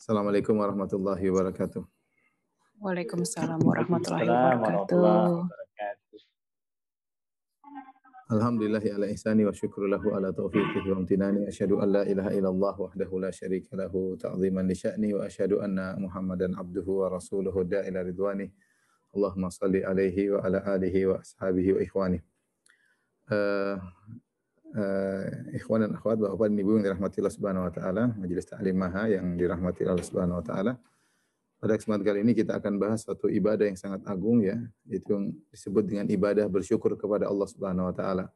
Assalamualaikum warahmatullahi wabarakatuh. Waalaikumsalam warahmatullahi Waalaikumsalam warahmatullahi wabarakatuh. wabarakatuh. Alhamdulillahi ala ihsani wa syukru lahu ala taufiqihi wa amtinani. Asyhadu an la ilaha illallah wahdahu la syarika lahu ta'ziman li sya'ni wa asyhadu anna Muhammadan abduhu wa rasuluhu da'ila ridwani. Allahumma salli alaihi wa ala alihi wa ashabihi wa ikhwani. Ikhwan dan akhwat, Bapak dan Ibu yang dirahmati Allah Subhanahu wa taala, Majelis Ta'lim Maha yang dirahmati Allah Subhanahu wa taala. Pada kesempatan kali ini kita akan bahas suatu ibadah yang sangat agung ya, yaitu yang disebut dengan ibadah bersyukur kepada Allah Subhanahu wa taala.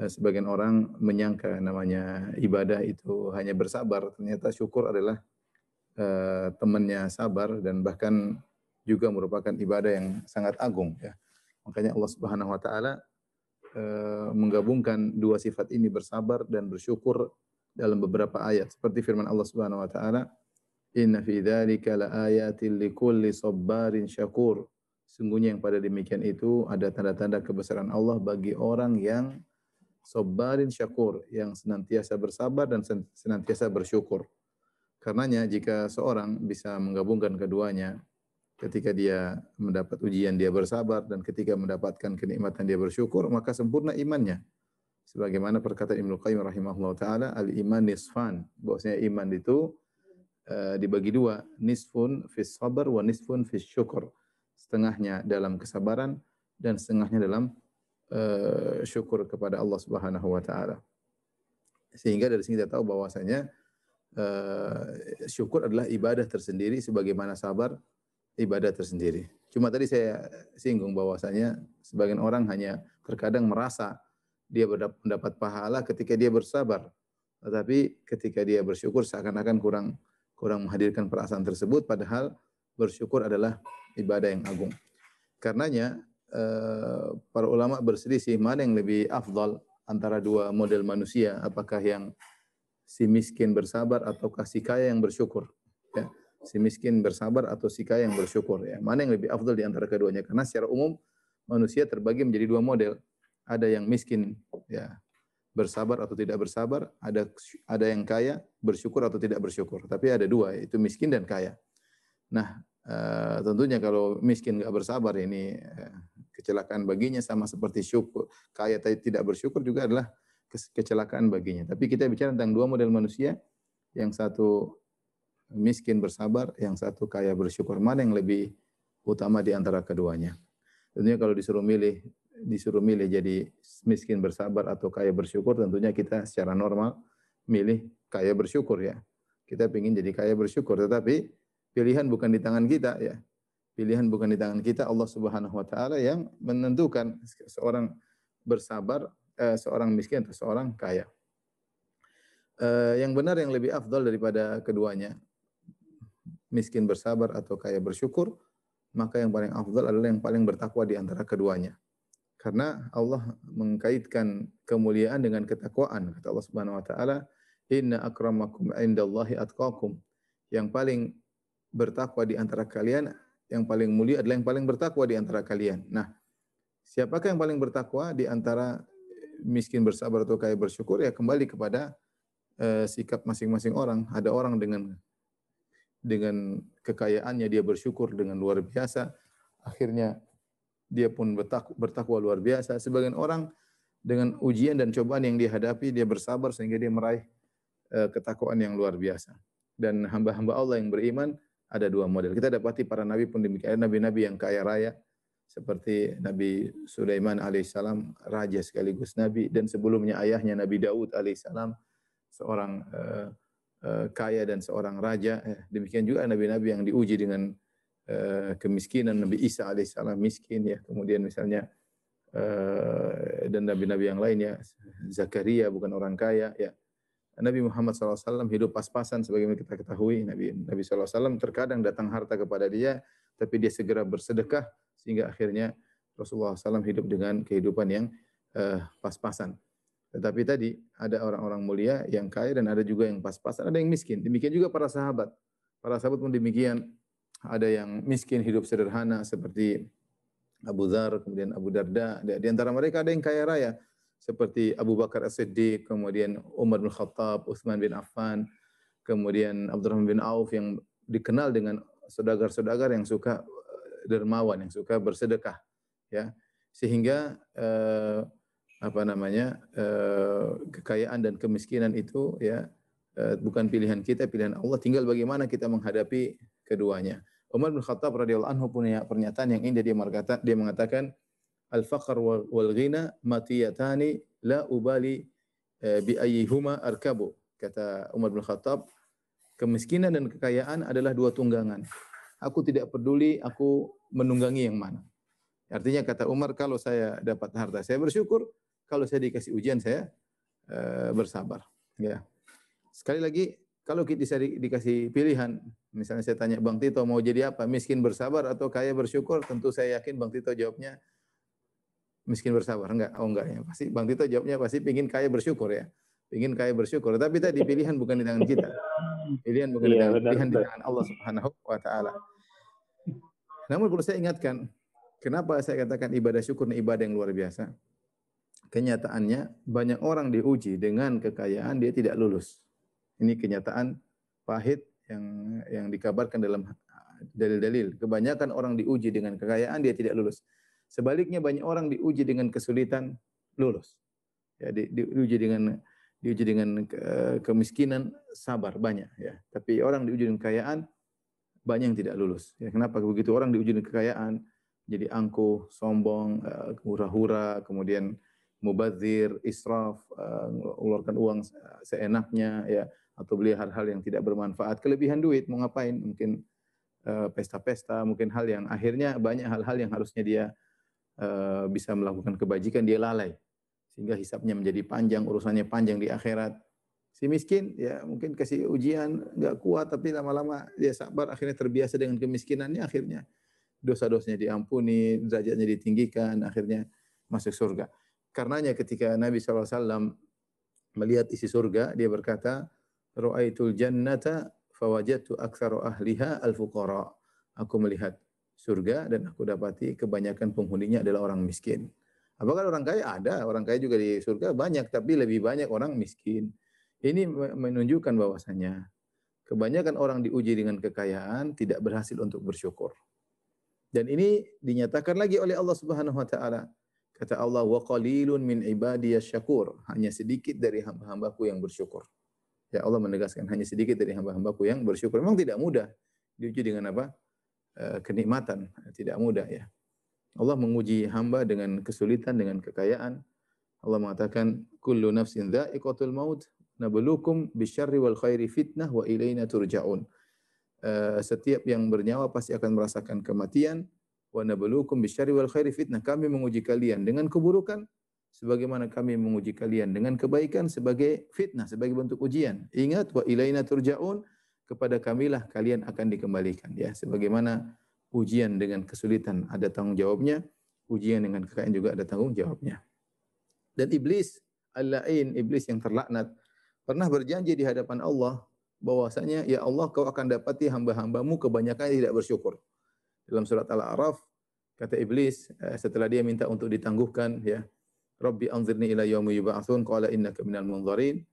Sebagian orang menyangka namanya ibadah itu hanya bersabar, ternyata syukur adalah temannya sabar dan bahkan juga merupakan ibadah yang sangat agung ya. Makanya Allah Subhanahu wa taala menggabungkan dua sifat ini, bersabar dan bersyukur, dalam beberapa ayat seperti firman Allah Subhanahu wa taala, inna fi dzalika laayatil likulli sabbarin syakur. Sungguhnya yang pada demikian itu ada tanda-tanda kebesaran Allah bagi orang yang sabbarin syakur, yang senantiasa bersabar dan senantiasa bersyukur. Karenanya jika seorang bisa menggabungkan keduanya, ketika dia mendapat ujian dia bersabar, dan ketika mendapatkan kenikmatan dia bersyukur, maka sempurna imannya. Sebagaimana perkataan Ibnu Qayyim rahimahullah taala, al-iman nisfan, bahwasanya iman itu dibagi dua, nisfun fis sabar wa nisfun fis syukur. Setengahnya dalam kesabaran dan setengahnya dalam syukur kepada Allah Subhanahu wa taala. Sehingga dari sini kita tahu bahwasanya syukur adalah ibadah tersendiri sebagaimana sabar ibadah tersendiri. Cuma tadi saya singgung bahwasanya sebagian orang hanya terkadang merasa dia mendapat pahala ketika dia bersabar, tetapi ketika dia bersyukur seakan-akan kurang menghadirkan perasaan tersebut, padahal bersyukur adalah ibadah yang agung. Karenanya para ulama berselisih mana yang lebih afdal antara dua model manusia, apakah yang si miskin bersabar ataukah si kaya yang bersyukur ya. Si miskin bersabar atau si kaya yang bersyukur ya. Mana yang lebih afdal di antara keduanya? Karena secara umum manusia terbagi menjadi dua model. Ada yang miskin ya, bersabar atau tidak bersabar, ada yang kaya bersyukur atau tidak bersyukur. Tapi ada dua, yaitu miskin dan kaya. Nah, tentunya kalau miskin enggak bersabar ini kecelakaan baginya, sama seperti syukur kaya tidak bersyukur juga adalah kecelakaan baginya. Tapi kita bicara tentang dua model manusia, yang satu miskin bersabar, yang satu kaya bersyukur. Mana yang lebih utama di antara keduanya? Tentunya kalau disuruh milih jadi miskin bersabar atau kaya bersyukur, tentunya kita secara normal milih kaya bersyukur ya. Kita ingin jadi kaya bersyukur, tetapi pilihan bukan di tangan kita ya. Pilihan bukan di tangan kita, Allah Subhanahu wa taala yang menentukan seorang bersabar, seorang miskin atau seorang kaya. Yang benar, yang lebih afdal daripada keduanya, miskin bersabar atau kaya bersyukur, maka yang paling afdal adalah yang paling bertakwa di antara keduanya. Karena Allah mengkaitkan kemuliaan dengan ketakwaan. Kata Allah Subhanahu wa taala, "Inna akramakum 'indallahi atqakum." Yang paling bertakwa di antara kalian, yang paling mulia adalah yang paling bertakwa di antara kalian. Nah, siapakah yang paling bertakwa di antara miskin bersabar atau kaya bersyukur? Ya kembali kepada sikap masing-masing orang. Ada orang dengan kekayaannya dia bersyukur dengan luar biasa, akhirnya dia pun bertakwa luar biasa. Sebagian orang dengan ujian dan cobaan yang dihadapi dia bersabar sehingga dia meraih ketakwaan yang luar biasa. Dan hamba-hamba Allah yang beriman ada dua model. Kita dapati para nabi pun demikian, nabi-nabi yang kaya raya seperti Nabi Sulaiman alaihissalam, raja sekaligus nabi, dan sebelumnya ayahnya Nabi Daud alaihissalam, seorang kaya dan seorang raja. Demikian juga nabi-nabi yang diuji dengan kemiskinan. Nabi Isa alaihissalam miskin ya. Kemudian misalnya dan nabi-nabi yang lainnya, Zakaria bukan orang kaya ya. Nabi Muhammad SAW hidup pas-pasan sebagaimana kita ketahui. Nabi SAW terkadang datang harta kepada dia, tapi dia segera bersedekah sehingga akhirnya Rasulullah SAW hidup dengan kehidupan yang pas-pasan. Tetapi tadi ada orang-orang mulia yang kaya dan ada juga yang pas-pasan, ada yang miskin. Demikian juga para sahabat. Para sahabat pun demikian. Ada yang miskin hidup sederhana seperti Abu Dzar, kemudian Abu Darda. Di antara mereka ada yang kaya raya seperti Abu Bakar As-Siddiq, kemudian Umar bin Khattab, Utsman bin Affan, kemudian Abdurrahman bin Auf yang dikenal dengan saudagar-saudagar yang suka dermawan, yang suka bersedekah, ya. Sehingga kekayaan dan kemiskinan itu ya bukan pilihan kita, pilihan Allah. Tinggal bagaimana kita menghadapi keduanya. Umar bin Khattab radhiyallahu anhu punya pernyataan yang indah, dia mengatakan al-faqr wal ghina matiyatani la ubali bi ayyihuma arkabu. Kata Umar bin Khattab, kemiskinan dan kekayaan adalah dua tunggangan. Aku tidak peduli aku menunggangi yang mana. Artinya kata Umar, kalau saya dapat harta saya bersyukur, kalau saya dikasih ujian saya bersabar. Ya. Sekali lagi, kalau kita dikasih pilihan, misalnya saya tanya Bang Tito mau jadi apa, miskin bersabar atau kaya bersyukur, tentu saya yakin Bang Tito jawabnya miskin bersabar. Enggak, enggak ya. Pasti Bang Tito jawabnya pasti pingin kaya bersyukur ya. Pingin kaya bersyukur. Tapi tadi pilihan bukan di tangan kita. Pilihan bukan di tangan, pilihan di tangan Allah Subhanahu wa taala. Namun perlu saya ingatkan, kenapa saya katakan ibadah syukur ini ibadah yang luar biasa? Kenyataannya banyak orang diuji dengan kekayaan dia tidak lulus. Ini kenyataan pahit yang dikabarkan dalam dalil-dalil. Kebanyakan orang diuji dengan kekayaan dia tidak lulus. Sebaliknya banyak orang diuji dengan kesulitan lulus. Ya, diuji dengan kemiskinan sabar banyak ya. Tapi orang diuji dengan kekayaan banyak yang tidak lulus. Ya, kenapa begitu? Orang diuji dengan kekayaan jadi angkuh, sombong, hura-hura, kemudian mubadzir, israf, mengeluarkan uang seenaknya ya, atau beli hal-hal yang tidak bermanfaat, kelebihan duit, mau ngapain? Mungkin pesta-pesta, mungkin hal yang akhirnya banyak hal-hal yang harusnya dia bisa melakukan kebajikan, dia lalai. Sehingga hisabnya menjadi panjang, urusannya panjang di akhirat. Si miskin ya mungkin kasih ujian enggak kuat, tapi lama-lama dia sabar, akhirnya terbiasa dengan kemiskinannya, akhirnya dosa-dosanya diampuni, derajatnya ditinggikan, akhirnya masuk surga. Karenanya ketika Nabi SAW melihat isi surga, dia berkata, "Ra'aitul jannata fawajadtu aktsara ahliha al-fuqara." Aku melihat surga dan aku dapati kebanyakan penghuninya adalah orang miskin. Apakah orang kaya? Ada, orang kaya juga di surga banyak, tapi lebih banyak orang miskin. Ini menunjukkan bahwasanya kebanyakan orang diuji dengan kekayaan tidak berhasil untuk bersyukur. Dan ini dinyatakan lagi oleh Allah Subhanahu wa taala. Kata Allah, "Wa qalilun min ibadiyasy syakur." Hanya sedikit dari hamba-hambaku yang bersyukur. Ya Allah menegaskan hanya sedikit dari hamba-hambaku yang bersyukur. Memang tidak mudah diuji dengan apa? Kenikmatan, tidak mudah ya. Allah menguji hamba dengan kesulitan, dengan kekayaan. Allah mengatakan, "Kullu nafsin dha'iqatul maut, nabluukum bisyarri wal khairi fitnah wa ilaina turja'un." Setiap yang bernyawa pasti akan merasakan kematian. Wa nabluukum bisyarri wal khairi fitnah. Kami menguji kalian dengan keburukan sebagaimana kami menguji kalian dengan kebaikan sebagai fitnah, sebagai bentuk ujian. Ingat, wa ilaina turja'un, kepada kamilah kalian akan dikembalikan ya. Sebagaimana ujian dengan kesulitan ada tanggung jawabnya, ujian dengan kekayaan juga ada tanggung jawabnya. Dan iblis al-la'in, iblis yang terlaknat, pernah berjanji di hadapan Allah bahwasanya, ya Allah, kau akan dapati hamba-hambamu kebanyakan tidak bersyukur. Dalam surat Al-A'raf kata iblis setelah dia minta untuk ditangguhkan ya, Rabbi anzirni ila yaumi yub'atsun qala innaka minal munzarin.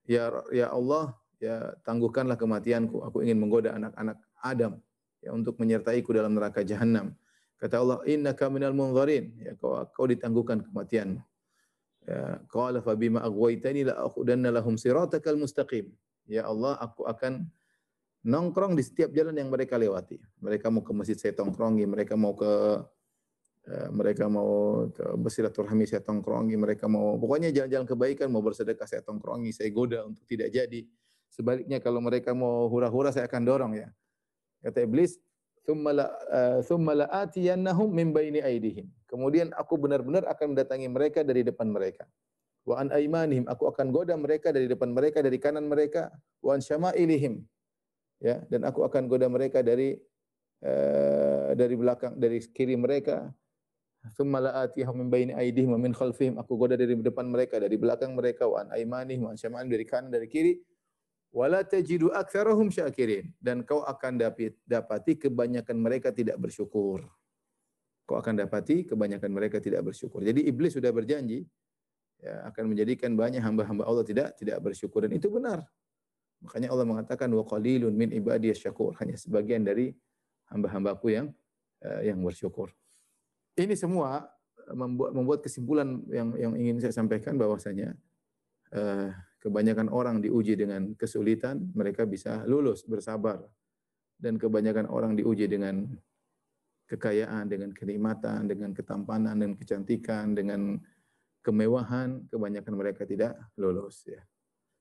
Ya Allah, ya tangguhkanlah kematianku. Aku ingin menggoda anak-anak Adam ya untuk menyertaiku dalam neraka jahanam. Kata Allah, innaka minal munzarin. Ya kau ditangguhkan kematianmu. Ya, qala fa bima aghwaytani la aqudanna lahum siratakal mustaqim. Ya Allah, aku akan nongkrong di setiap jalan yang mereka lewati. Mereka mau ke masjid saya tongkrongi, mereka mau ke bersilaturahmi saya tongkrongi, mereka mau pokoknya jalan-jalan kebaikan, mau bersedekah saya tongkrongi, saya goda untuk tidak jadi. Sebaliknya kalau mereka mau hura-hura saya akan dorong ya. Kata iblis, "Tsumma la'atiyannahum min baini aydihim." Kemudian aku benar-benar akan mendatangi mereka dari depan mereka. Wa an aymanihim, aku akan goda mereka dari depan mereka, dari kanan mereka. Wa an syama'ilihim, ya, dan aku akan goda mereka dari belakang, dari kiri mereka. Tsumma la'atihum min baini aydihim wa min khalfihim, aku goda dari depan mereka, dari belakang mereka. Wa an aymanihim wa an syama'ilihim, dari kanan, dari kiri. Wala tajidu aktsarahum syakirin, dan kau akan dapati kebanyakan mereka tidak bersyukur. Kau akan dapati kebanyakan mereka tidak bersyukur. Jadi iblis sudah berjanji ya, akan menjadikan banyak hamba-hamba Allah tidak bersyukur, dan itu benar. Makanya Allah mengatakan wa qalilun min ibadiyas syakur, hanya sebagian dari hamba-hambaku yang bersyukur. Ini semua membuat kesimpulan yang ingin saya sampaikan bahwasanya kebanyakan orang diuji dengan kesulitan, mereka bisa lulus bersabar. Dan kebanyakan orang diuji dengan kekayaan, dengan kenikmatan, dengan ketampanan, dengan kecantikan, dengan kemewahan, kebanyakan mereka tidak lulus ya.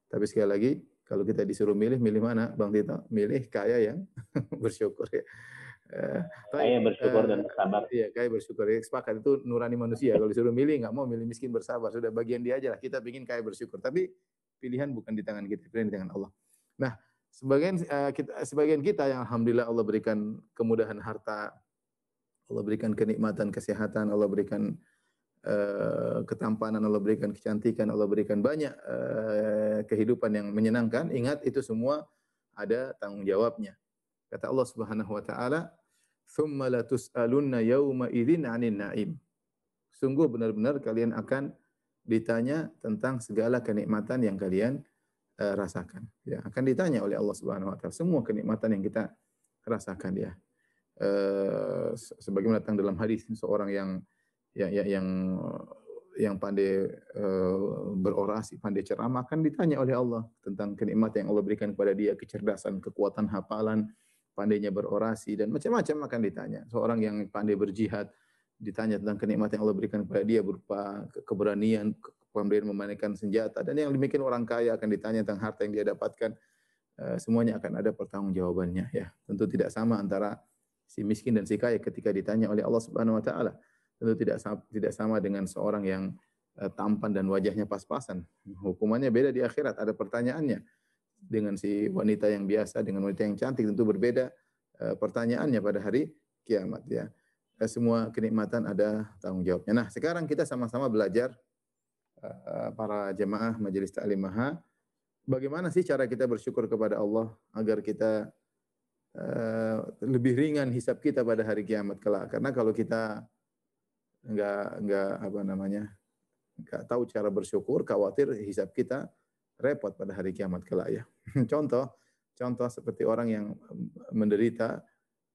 Tapi sekali lagi, kalau kita disuruh milih, milih mana, Bang Tito? Milih kaya yang bersyukur ya. Kaya bersyukur dan bersabar. Iya, kaya bersyukur. Ya, sepakat, itu nurani manusia. Kalau disuruh milih, nggak mau milih miskin bersabar. Sudah bagian dia aja lah. Kita ingin kaya bersyukur. Tapi pilihan bukan di tangan kita, pilihan di tangan Allah. Nah, sebagian kita yang alhamdulillah Allah berikan kemudahan harta, Allah berikan kenikmatan kesehatan, Allah berikan ketampanan, Allah berikan kecantikan, Allah berikan banyak kehidupan yang menyenangkan. Ingat, itu semua ada tanggung jawabnya. Kata Allah Subhanahu wa taala, "Tsumma latus'alunna yauma idzin 'anil na'im." Sungguh benar-benar kalian akan ditanya tentang segala kenikmatan yang kalian rasakan. Ya, akan ditanya oleh Allah Subhanahu wa taala semua kenikmatan yang kita rasakan ya. Sebagaimana datang dalam hadis, seorang yang pandai berorasi, pandai ceramah, akan ditanya oleh Allah tentang kenikmatan yang Allah berikan kepada dia, kecerdasan, kekuatan hafalan, pandainya berorasi dan macam-macam akan ditanya. Seorang yang pandai berjihad ditanya tentang kenikmatan yang Allah berikan kepada dia berupa keberanian, kemudian memainkan senjata, dan yang demikian orang kaya akan ditanya tentang harta yang dia dapatkan. Semuanya akan ada pertanggungjawabannya ya. Tentu tidak sama antara si miskin dan si kaya ketika ditanya oleh Allah Subhanahu wa taala. Tentu tidak sama dengan seorang yang tampan dan wajahnya pas-pasan. Hukumannya beda di akhirat, ada pertanyaannya. Dengan si wanita yang biasa, dengan wanita yang cantik tentu berbeda pertanyaannya pada hari kiamat ya. Semua kenikmatan ada tanggung jawabnya. Nah, sekarang kita sama-sama belajar para jemaah Majelis Ta'lim Maha, bagaimana sih cara kita bersyukur kepada Allah agar kita lebih ringan hisab kita pada hari kiamat kelak. Karena kalau kita enggak tahu cara bersyukur, khawatir hisab kita repot pada hari kiamat kelak ya. Contoh seperti orang yang menderita,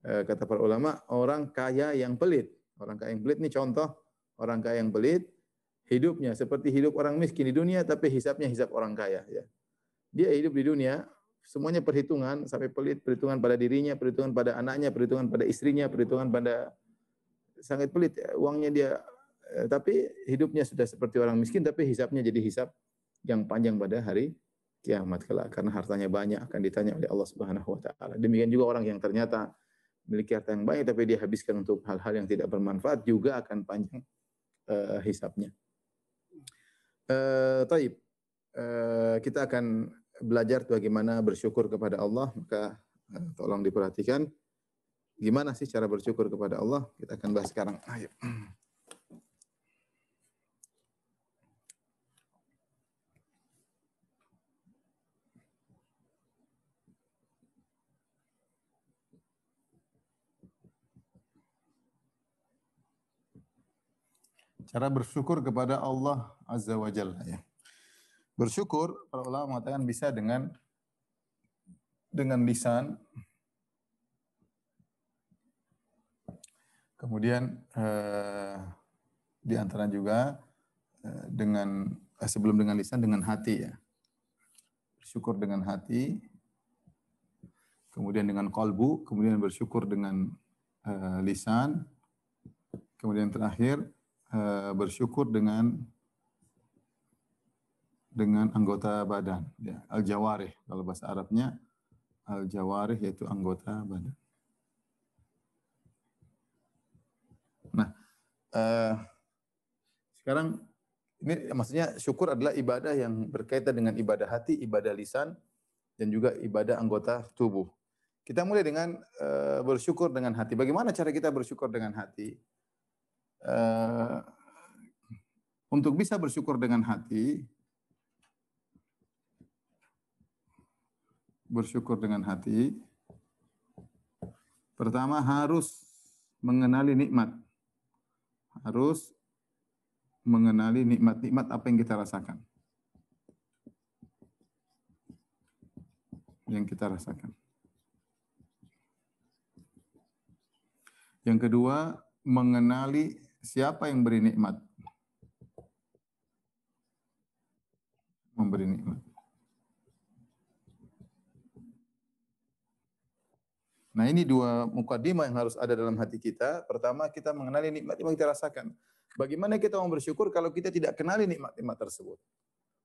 kata para ulama, orang kaya yang pelit. Orang kaya yang pelit ini contoh orang kaya yang pelit, hidupnya seperti hidup orang miskin di dunia, tapi hisabnya hisab orang kaya ya. Dia hidup di dunia, semuanya perhitungan, sampai pelit, perhitungan pada dirinya, perhitungan pada anaknya, perhitungan pada istrinya, perhitungan pada sangat pelit. Uangnya dia, tapi hidupnya sudah seperti orang miskin, tapi hisabnya jadi hisab yang panjang pada hari kiamat kelak. Karena hartanya banyak akan ditanya oleh Allah Subhanahu wa taala. Demikian juga orang yang ternyata memiliki harta yang banyak, tapi dia habiskan untuk hal-hal yang tidak bermanfaat, juga akan panjang hisabnya. Taib. Kita akan belajar bagaimana bersyukur kepada Allah, maka tolong diperhatikan gimana sih cara bersyukur kepada Allah. Kita akan bahas sekarang. Ayo. Cara bersyukur kepada Allah Azza wa Jalla ya. Bersyukur, para ulama mengatakan bisa dengan lisan, kemudian di antara juga sebelum dengan lisan, dengan hati ya. Bersyukur dengan hati, kemudian dengan qalbu, kemudian bersyukur dengan lisan, kemudian terakhir bersyukur dengan anggota badan ya, al-jawarih, kalau bahasa Arabnya al-jawarih, yaitu anggota badan. Nah, sekarang ini maksudnya syukur adalah ibadah yang berkaitan dengan ibadah hati, ibadah lisan, dan juga ibadah anggota tubuh. Kita mulai dengan bersyukur dengan hati. Bagaimana cara kita bersyukur dengan hati? Untuk bisa bersyukur dengan hati, pertama harus mengenali nikmat. Harus mengenali nikmat-nikmat apa yang kita rasakan. yang kita rasakan. Yang kedua, mengenali siapa yang beri nikmat. Memberi nikmat. Nah, ini dua mukadimah yang harus ada dalam hati kita. Pertama, kita mengenali nikmat yang kita rasakan. Bagaimana kita mau bersyukur kalau kita tidak kenali nikmat-nikmat tersebut?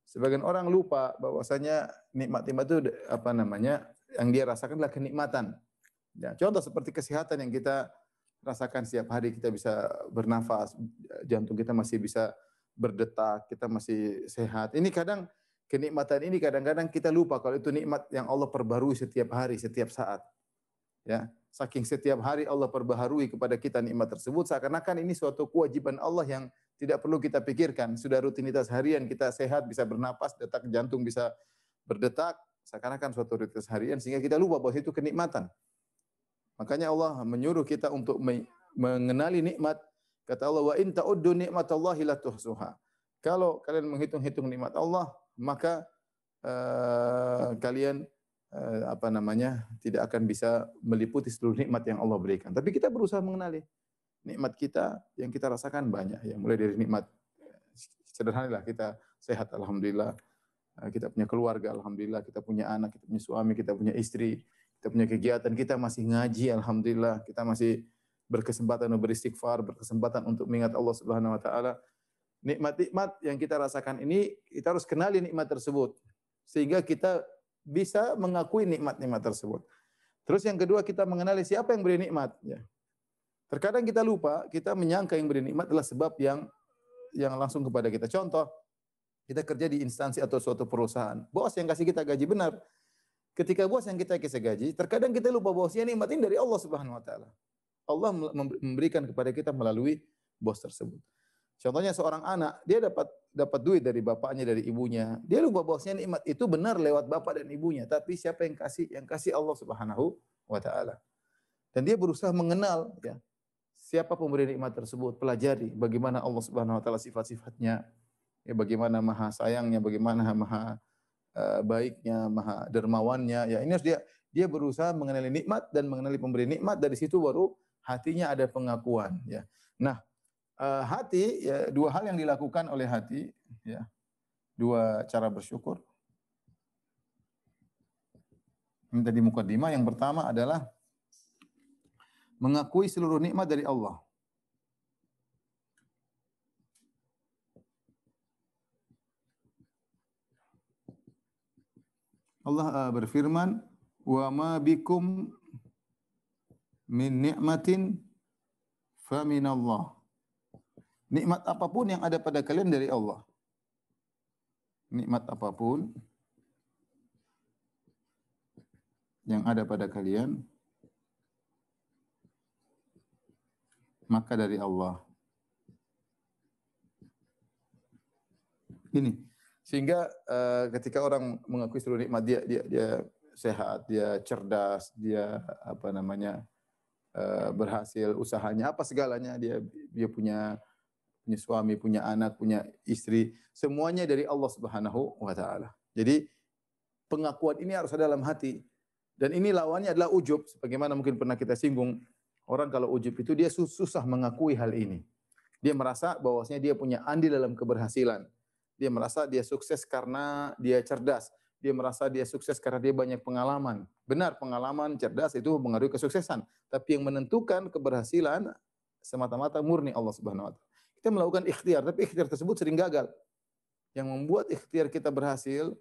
Sebagian orang lupa bahwasanya nikmat-nikmat itu apa namanya? Yang dia rasakan adalah kenikmatan. Ya, contoh seperti kesehatan yang kita rasakan setiap hari, kita bisa bernafas, jantung kita masih bisa berdetak, kita masih sehat. Ini kadang kenikmatan ini kadang-kadang kita lupa kalau itu nikmat yang Allah perbarui setiap hari, setiap saat. Ya, saking setiap hari Allah perbaharui kepada kita nikmat tersebut, seakan-akan ini suatu kewajiban Allah yang tidak perlu kita pikirkan. Sudah rutinitas harian, kita sehat, bisa bernapas, detak jantung bisa berdetak, seakan-akan suatu rutinitas harian sehingga kita lupa bahwa itu kenikmatan. Makanya Allah menyuruh kita untuk mengenali nikmat. Kata Allah, wa in ta'uddu nikmatallahi la tuhsuha. Kalau kalian menghitung-hitung nikmat Allah, maka kalian apa namanya, tidak akan bisa meliputi seluruh nikmat yang Allah berikan. Tapi kita berusaha mengenali nikmat kita yang kita rasakan banyak ya, mulai dari nikmat sederhana lah, kita sehat alhamdulillah, kita punya keluarga alhamdulillah, kita punya anak, kita punya suami, kita punya istri, kita punya kegiatan, kita masih ngaji alhamdulillah, kita masih berkesempatan untuk beristighfar, berkesempatan untuk mengingat Allah Subhanahu wa taala. Nikmat-nikmat yang kita rasakan ini kita harus kenali nikmat tersebut sehingga kita bisa mengakui nikmat-nikmat tersebut. Terus yang kedua, kita mengenali siapa yang beri nikmat. Ya. Terkadang kita lupa, kita menyangka yang beri nikmat adalah sebab yang langsung kepada kita. Contoh, kita kerja di instansi atau suatu perusahaan. Bos yang kasih kita gaji benar. Ketika bos yang kita kasih gaji, terkadang kita lupa bahwasanya nikmat ini dari Allah Subhanahu wa taala. Allah memberikan kepada kita melalui bos tersebut. Contohnya seorang anak, dia dapat duit dari bapaknya, dari ibunya. Dia lupa bahwasanya nikmat itu benar lewat bapak dan ibunya, tapi siapa yang kasih? Yang kasih Allah Subhanahu wa taala. Dan dia berusaha mengenal ya, siapa pemberi nikmat tersebut, pelajari bagaimana Allah Subhanahu wa taala sifat-sifatnya, ya bagaimana maha sayangnya, bagaimana maha baiknya, maha dermawannya. Ya ini harus dia berusaha mengenali nikmat dan mengenali pemberi nikmat, dari situ baru hatinya ada pengakuan ya. Nah, hati ya, dua hal yang dilakukan oleh hati ya, dua cara bersyukur. Ini tadi mukadimah. Yang pertama adalah mengakui seluruh nikmat dari Allah. Allah berfirman, wa ma bikum min ni'matin fa minallah. Nikmat apapun yang ada pada kalian dari Allah. Nikmat apapun yang ada pada kalian, maka dari Allah. Ini sehingga ketika orang mengakui seluruh nikmat, dia sehat, dia cerdas, dia apa namanya, berhasil usahanya, apa segalanya, dia punya suami, punya anak, punya istri, semuanya dari Allah Subhanahu wa taala. Jadi pengakuan ini harus ada dalam hati. Dan ini lawannya adalah ujub, sebagaimana mungkin pernah kita singgung. Orang kalau ujub itu dia susah mengakui hal ini. Dia merasa bahwasanya dia punya andil dalam keberhasilan. Dia merasa dia sukses karena dia cerdas. Dia merasa dia sukses karena dia banyak pengalaman. Benar, pengalaman, cerdas itu mempengaruhi kesuksesan. Tapi yang menentukan keberhasilan semata-mata murni Allah Subhanahu wa taala. Kita melakukan ikhtiar, tapi ikhtiar tersebut sering gagal. Yang membuat ikhtiar kita berhasil,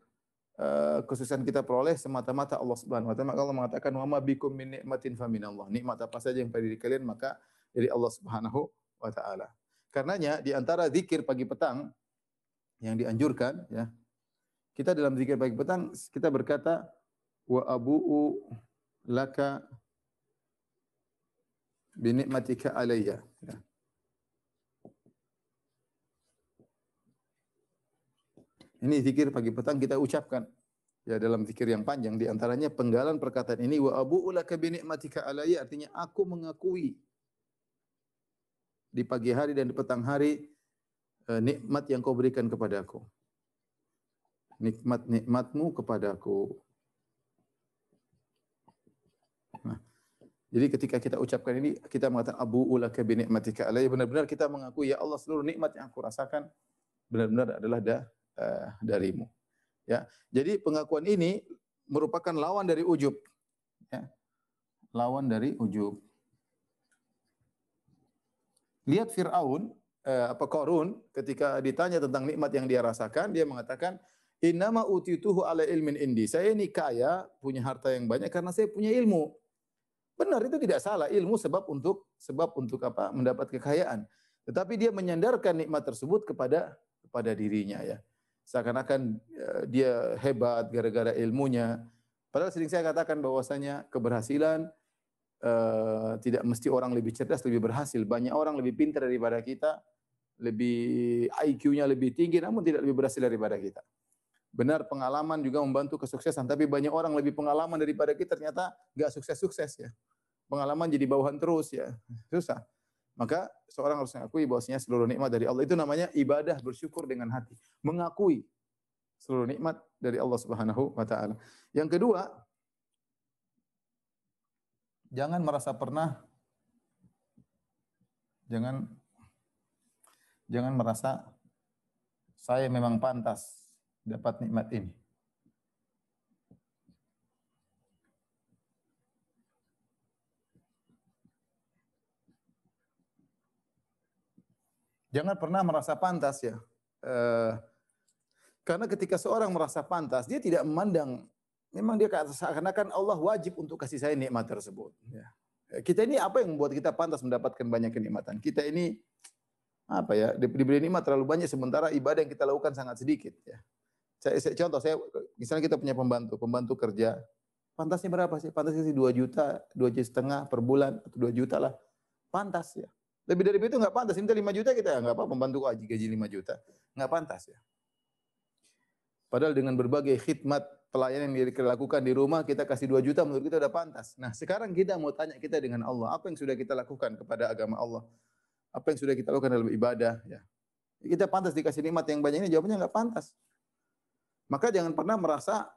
kesuksesan kita peroleh semata-mata Allah Subhanahu wa taala. Maka Allah mengatakan, "Wa ma bikum min nikmatin fa minallah." Nikmat apa saja yang pada diri kalian maka dari Allah Subhanahu wa taala. Karenanya di antara zikir pagi petang yang dianjurkan ya, kita dalam zikir pagi petang kita berkata, "Wa abu'u laka bi nikmatika alayya." Ya. Ini zikir pagi petang kita ucapkan. Ya dalam zikir yang panjang, di antaranya penggalan perkataan ini, wa abu'u laka bi ni'matika alayya, artinya aku mengakui di pagi hari dan di petang hari nikmat yang kau berikan kepadaku. Nikmat-nikmatmu kepadaku. Jadi ketika kita ucapkan ini, kita mengatakan abu'u laka bi ni'matika alayya, benar-benar kita mengakui ya Allah seluruh nikmat yang aku rasakan benar-benar adalah darimu. Ya. Jadi pengakuan ini merupakan lawan dari ujub. Ya. Lawan dari ujub. Lihat Fir'aun, Qarun, ketika ditanya tentang nikmat yang dia rasakan, dia mengatakan, innama utituhu ala ilmin indi. Saya ini kaya, punya harta yang banyak karena saya punya ilmu. Benar, itu tidak salah. Ilmu sebab untuk apa? Mendapat kekayaan. Tetapi dia menyandarkan nikmat tersebut kepada dirinya, ya. Seakan-akan dia hebat gara-gara ilmunya. Padahal sering saya katakan bahwasanya keberhasilan tidak mesti orang lebih cerdas lebih berhasil. Banyak orang lebih pintar daripada kita, lebih IQ-nya lebih tinggi, namun tidak lebih berhasil daripada kita. Benar, pengalaman juga membantu kesuksesan, tapi banyak orang lebih pengalaman daripada kita ternyata enggak sukses-sukses, ya. Pengalaman jadi bawahan terus, ya. Susah. Maka seorang harus mengakui bahwasanya seluruh nikmat dari Allah. Itu namanya ibadah bersyukur dengan hati. Mengakui seluruh nikmat dari Allah Subhanahu wa taala. Yang kedua, jangan merasa saya memang pantas dapat nikmat ini. Jangan pernah merasa pantas, ya. Karena ketika seorang merasa pantas, dia tidak memandang, memang dia seakan-akan Allah wajib untuk kasih saya nikmat tersebut. Ya. Kita ini apa yang membuat kita pantas mendapatkan banyak kenikmatan? Kita ini apa ya? Diberi nikmat terlalu banyak sementara ibadah yang kita lakukan sangat sedikit. Ya. Saya misalnya kita punya pembantu kerja, pantasnya berapa sih? Pantasnya sih 2 juta, 2,5 juta per bulan atau 2 juta lah. Pantas, ya. Lebih dari itu enggak pantas. Minta 5 juta kita enggak apa, pembantu gaji 5 juta. Enggak pantas, ya. Padahal dengan berbagai khidmat pelayanan yang kita lakukan di rumah, kita kasih 2 juta menurut kita udah pantas. Nah, sekarang kita mau tanya kita dengan Allah, apa yang sudah kita lakukan kepada agama Allah? Apa yang sudah kita lakukan dalam ibadah, ya. Kita pantas dikasih nikmat yang banyak ini, jawabannya enggak pantas. Maka jangan pernah merasa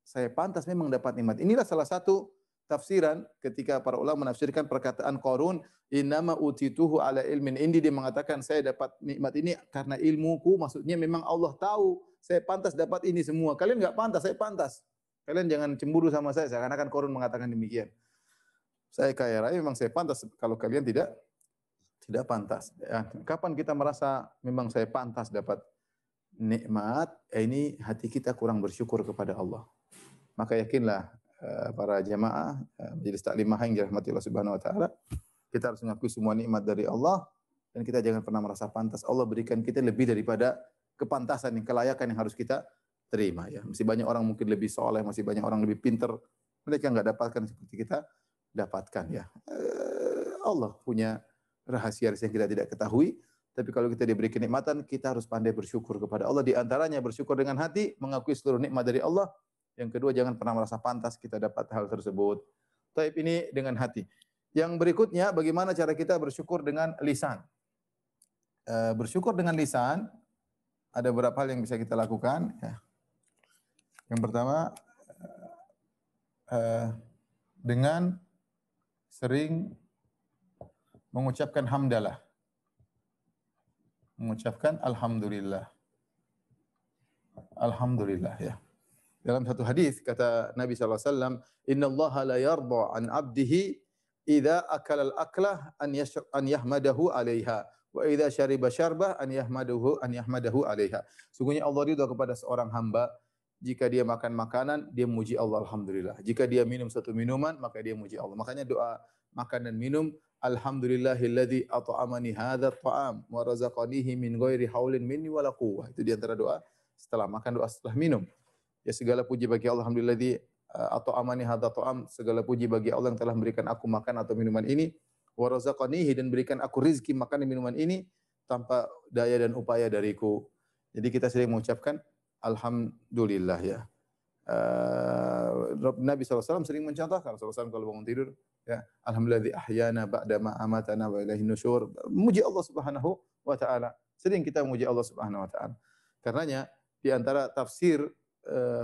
saya pantas memang dapat nikmat. Inilah salah satu tafsiran ketika para ulama menafsirkan perkataan Qarun, innama utituhu ala ilmin indi, dia mengatakan saya dapat nikmat ini karena ilmuku, maksudnya memang Allah tahu saya pantas dapat ini semua. Kalian enggak pantas, saya pantas. Kalian jangan cemburu sama saya, seakan-akan Qarun mengatakan demikian. Saya kaya raya memang saya pantas, kalau kalian tidak pantas. Ya, kapan kita merasa memang saya pantas dapat nikmat, ini hati kita kurang bersyukur kepada Allah. Maka yakinlah para jamaah majelis taklim yang dirahmati Allah Subhanahu wa taala, kita harus mengakui semua nikmat dari Allah dan kita jangan pernah merasa pantas. Allah berikan kita lebih daripada kepantasan, yang kelayakan yang harus kita terima, ya. Masih banyak orang mungkin lebih soleh, masih banyak orang lebih pintar, mereka enggak dapatkan seperti kita dapatkan, ya. Allah punya rahasia yang kita tidak ketahui. Tapi kalau kita diberi kenikmatan, kita harus pandai bersyukur kepada Allah. Di antaranya bersyukur dengan hati, mengakui seluruh nikmat dari Allah. Yang kedua, jangan pernah merasa pantas kita dapat hal tersebut. Taib, ini dengan hati. Yang berikutnya, bagaimana cara kita bersyukur dengan lisan? Bersyukur dengan lisan, ada beberapa hal yang bisa kita lakukan. Ya. Yang pertama, dengan sering mengucapkan hamdalah. Mengucapkan alhamdulillah. Alhamdulillah, ya. Dalam satu hadis kata Nabi SAW, innallaha la yarda an abdihi idza akala al-aklah an yahmadahu 'alaiha wa idza syariba syarbah an yahmadahu 'alaiha. Sungguhnya Allah ridha kepada seorang hamba jika dia makan makanan, dia memuji Allah alhamdulillah. Jika dia minum satu minuman, maka dia memuji Allah. Makanya doa makan dan minum, alhamdulillahilladzi at'amani hadzal ta'am wa razaqanihi min ghairi haulin minni wala quwwah. Itu di antara doa setelah makan, doa setelah minum. Ya, segala puji bagi Allah, alhamdulilladzi at'amani hadzal ta'am, segala puji bagi Allah yang telah memberikan aku makan atau minuman ini, wa razaqanihi, dan berikan aku rezeki makan dan minuman ini tanpa daya dan upaya dariku. Jadi kita sering mengucapkan alhamdulillah, ya. Nabi SAW sering mencontohkan, SAW kalau bangun tidur, ya, alhamdulillah ahyana ba'da ma amatana wa ilaihin nusyur. Memuji Allah Subhanahu wa taala. Sering kita memuji Allah Subhanahu wa taala. Karenanya di antara tafsir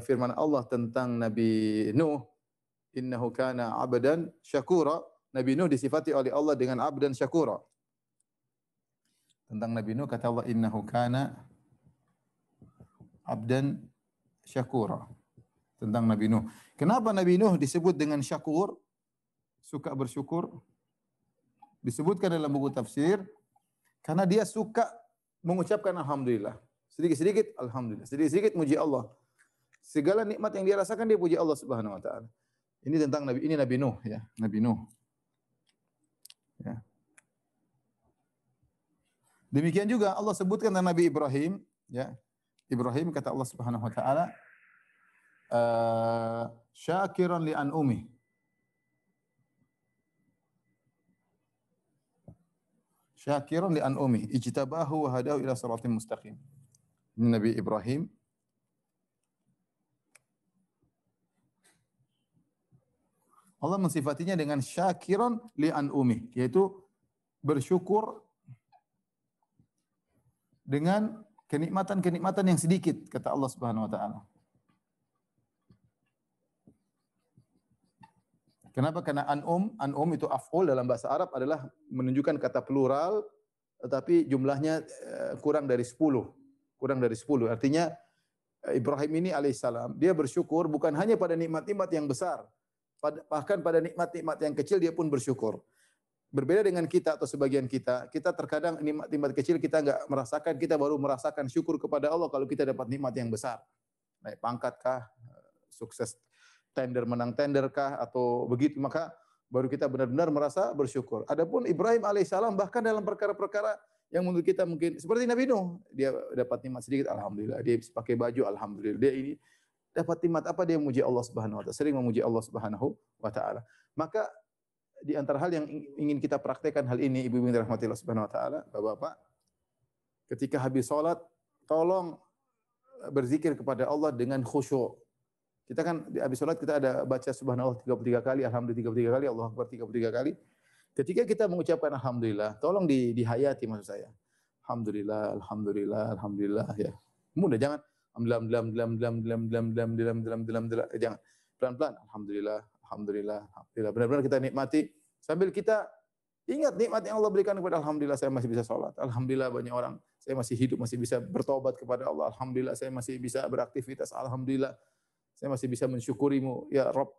firman Allah tentang Nabi Nuh, innahu kana 'abdan syakura, Nabi Nuh disifati oleh Allah dengan abdan syakura. Tentang Nabi Nuh kata Allah innahu kana abdan syakura. Tentang Nabi Nuh. Kenapa Nabi Nuh disebut dengan syakur? Suka bersyukur. Disebutkan dalam buku tafsir karena dia suka mengucapkan alhamdulillah. Sedikit-sedikit alhamdulillah. Sedikit-sedikit muji Allah. Segala nikmat yang dia rasakan dia puji Allah Subhanahu wa taala. Ini tentang Nabi Nuh ya, Nabi Nuh. Ya. Demikian juga Allah sebutkan tentang Nabi Ibrahim, ya. Ibrahim kata Allah Subhanahu wa taala, syakiran li an'umi. Syakiran li an'umi, ijtabahu wa hadahu ila siratim mustaqim. Ini Nabi Ibrahim. Allah mensifatinya dengan syakiran li an'umi, yaitu bersyukur dengan kenikmatan-kenikmatan yang sedikit, kata Allah Subhanahu wa taala. Kenapa? Karena an'um itu af'ul dalam bahasa Arab adalah menunjukkan kata plural tetapi jumlahnya kurang dari 10. Kurang dari 10. Artinya Ibrahim ini alaihissalam dia bersyukur bukan hanya pada nikmat-nikmat yang besar, bahkan pada nikmat-nikmat yang kecil dia pun bersyukur. Berbeda dengan kita atau sebagian kita terkadang nikmat-nikmat kecil kita enggak merasakan, kita baru merasakan syukur kepada Allah kalau kita dapat nikmat yang besar. Naik pangkat kah, sukses menang tender kah atau begitu, maka baru kita benar-benar merasa bersyukur. Adapun Ibrahim alaihissalam bahkan dalam perkara-perkara yang menurut kita mungkin seperti Nabi Nuh, dia dapat nikmat sedikit alhamdulillah, dia bisa pakai baju alhamdulillah, dia ini dapat nikmat apa dia memuji Allah Subhanahu wa taala, sering memuji Allah Subhanahu wa taala. Maka di antara hal yang ingin kita praktekkan hal ini ibu-ibu yang dirahmati Allah Subhanahu wa taala, Bapak-bapak, ketika habis salat tolong berzikir kepada Allah dengan khusyuk. Kita kan di habis salat kita ada baca subhanallah 33 kali, alhamdulillah 33 kali, Allahu akbar 33 kali. Ketika kita mengucapkan alhamdulillah, tolong dihayati maksud saya. Alhamdulillah, alhamdulillah, alhamdulillah ya. Mudah jangan jangan. Pelan-pelan alhamdulillah, alhamdulillah, alhamdulillah. Benar-benar kita nikmati sambil kita ingat nikmat yang Allah berikan kepada alhamdulillah saya masih bisa salat. Alhamdulillah banyak orang saya masih hidup, masih bisa bertobat kepada Allah. Alhamdulillah saya masih bisa beraktivitas. Alhamdulillah saya masih bisa mensyukurimu ya Rabb.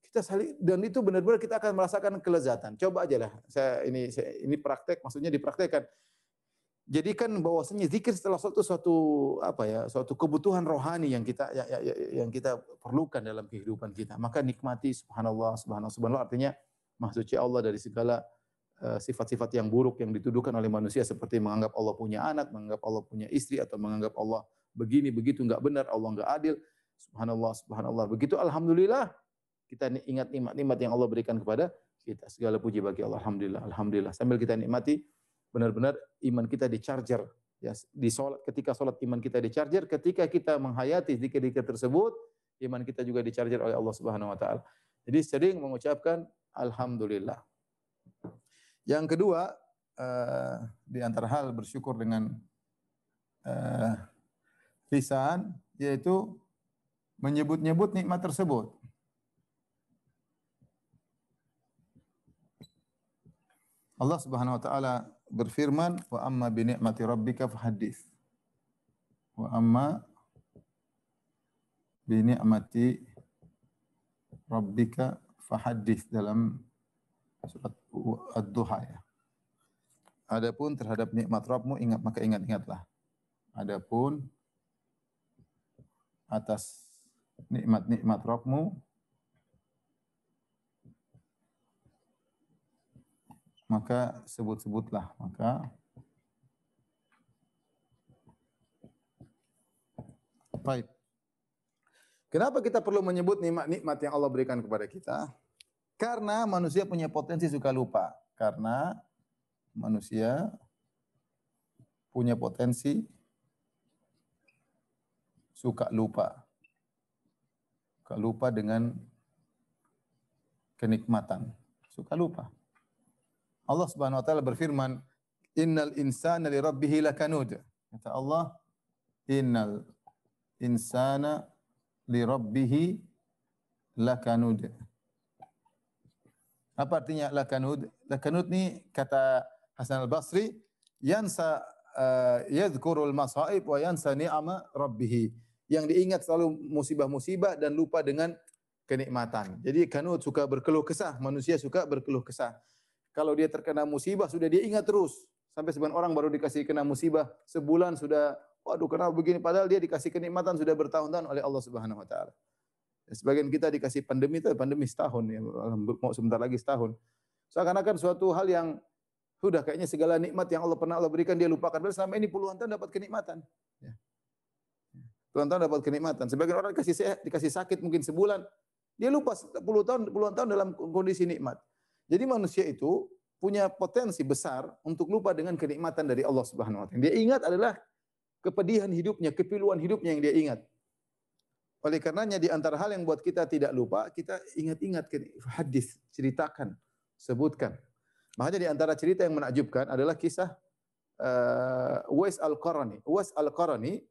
Kita saling dan itu benar-benar kita akan merasakan kelezatan. Coba aja lah. Ini praktek, maksudnya dipraktekkan. Jadikan bahwasanya zikir setelah suatu kebutuhan rohani yang kita perlukan dalam kehidupan kita. Maka nikmati subhanallah, subhanallah, subhanallah artinya maha suci Allah dari segala sifat-sifat yang buruk yang dituduhkan oleh manusia seperti menganggap Allah punya anak, menganggap Allah punya istri atau menganggap Allah begini begitu enggak benar, Allah enggak adil. Subhanallah, subhanallah. Begitu alhamdulillah kita ingat nikmat-nikmat yang Allah berikan kepada kita. Segala puji bagi Allah. Alhamdulillah, alhamdulillah. Sambil kita nikmati benar-benar iman kita di-charger ya di salat, ketika salat iman kita di-charger, ketika kita menghayati zikir-zikir tersebut, iman kita juga di-charger oleh Allah Subhanahu wa taala. Jadi sering mengucapkan alhamdulillah. Yang kedua, di antara hal bersyukur dengan lisan yaitu menyebut-nyebut nikmat tersebut. Allah Subhanahu wa taala berfirman, "Wa amma bi ni'mati rabbika fahaddits." Wa amma bi ni'mati rabbika fahaddits dalam surat Ad-Duha ya. Adapun terhadap nikmat Rabbmu ingatlah. Adapun atas nikmat-nikmat Rabbmu maka sebut-sebutlah. Baik. Kenapa kita perlu menyebut nikmat-nikmat yang Allah berikan kepada kita? Karena manusia punya potensi suka lupa. Karena manusia punya potensi suka lupa. Suka lupa dengan kenikmatan. Suka lupa. Allah Subhanahu wa taala berfirman, "Innal insana li rabbih lakanud." Kata Allah, "Innal insana li rabbih lakanud." Apa artinya lakanud? Lakanud ni kata Hasan al-Basri, yansa yadhkurul masaib wa yansa ni'ama rabbih. Yang diingat selalu musibah-musibah dan lupa dengan kenikmatan. Jadi kanud suka berkeluh kesah, manusia suka berkeluh kesah. Kalau dia terkena musibah sudah dia ingat terus. Sampai sebagian orang baru dikasih kena musibah sebulan sudah, waduh kenapa begini, padahal dia dikasih kenikmatan sudah bertahun-tahun oleh Allah Subhanahu wa taala. Sebagian kita dikasih pandemi setahun ya, mau sebentar lagi setahun. Seakan-akan suatu hal yang sudah kayaknya segala nikmat yang Allah berikan dia lupakan. Padahal selama ini puluhan tahun dapat kenikmatan. Ya. Puluhan tahun dapat kenikmatan. Sebagian orang dikasih sakit mungkin sebulan, dia lupa puluhan tahun dalam kondisi nikmat. Jadi manusia itu punya potensi besar untuk lupa dengan kenikmatan dari Allah Subhanahu wa taala. Dia ingat adalah kepedihan hidupnya, kepiluan hidupnya yang dia ingat. Oleh karenanya di antara hal yang buat kita tidak lupa, kita ingat-ingat hadis, ceritakan, sebutkan. Makanya di antara cerita yang menakjubkan adalah kisah Uwais Al-Qarani. Uwais Al-Qarani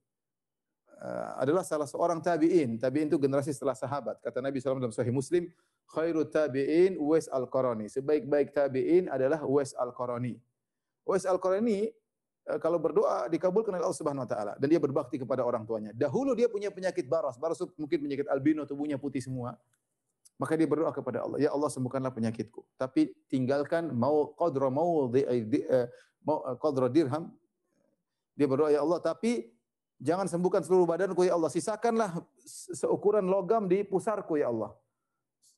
adalah salah seorang tabi'in. Tabi'in itu generasi setelah sahabat. Kata Nabi SAW dalam Sahih Muslim, khairut tabi'in Uwais Al-Qarani. Sebaik-baik tabi'in adalah Uwais Al-Qarani. Uwais Al-Qarani kalau berdoa dikabulkan oleh Allah Subhanahu wa taala dan dia berbakti kepada orang tuanya. Dahulu dia punya penyakit baras. Baras mungkin penyakit albino, tubuhnya putih semua. Maka dia berdoa kepada Allah, ya Allah sembuhkanlah penyakitku. Tapi tinggalkan qadra dirham. Dia berdoa, ya Allah, tapi jangan sembuhkan seluruh badanku ya Allah. Sisakanlah seukuran logam di pusarku ya Allah.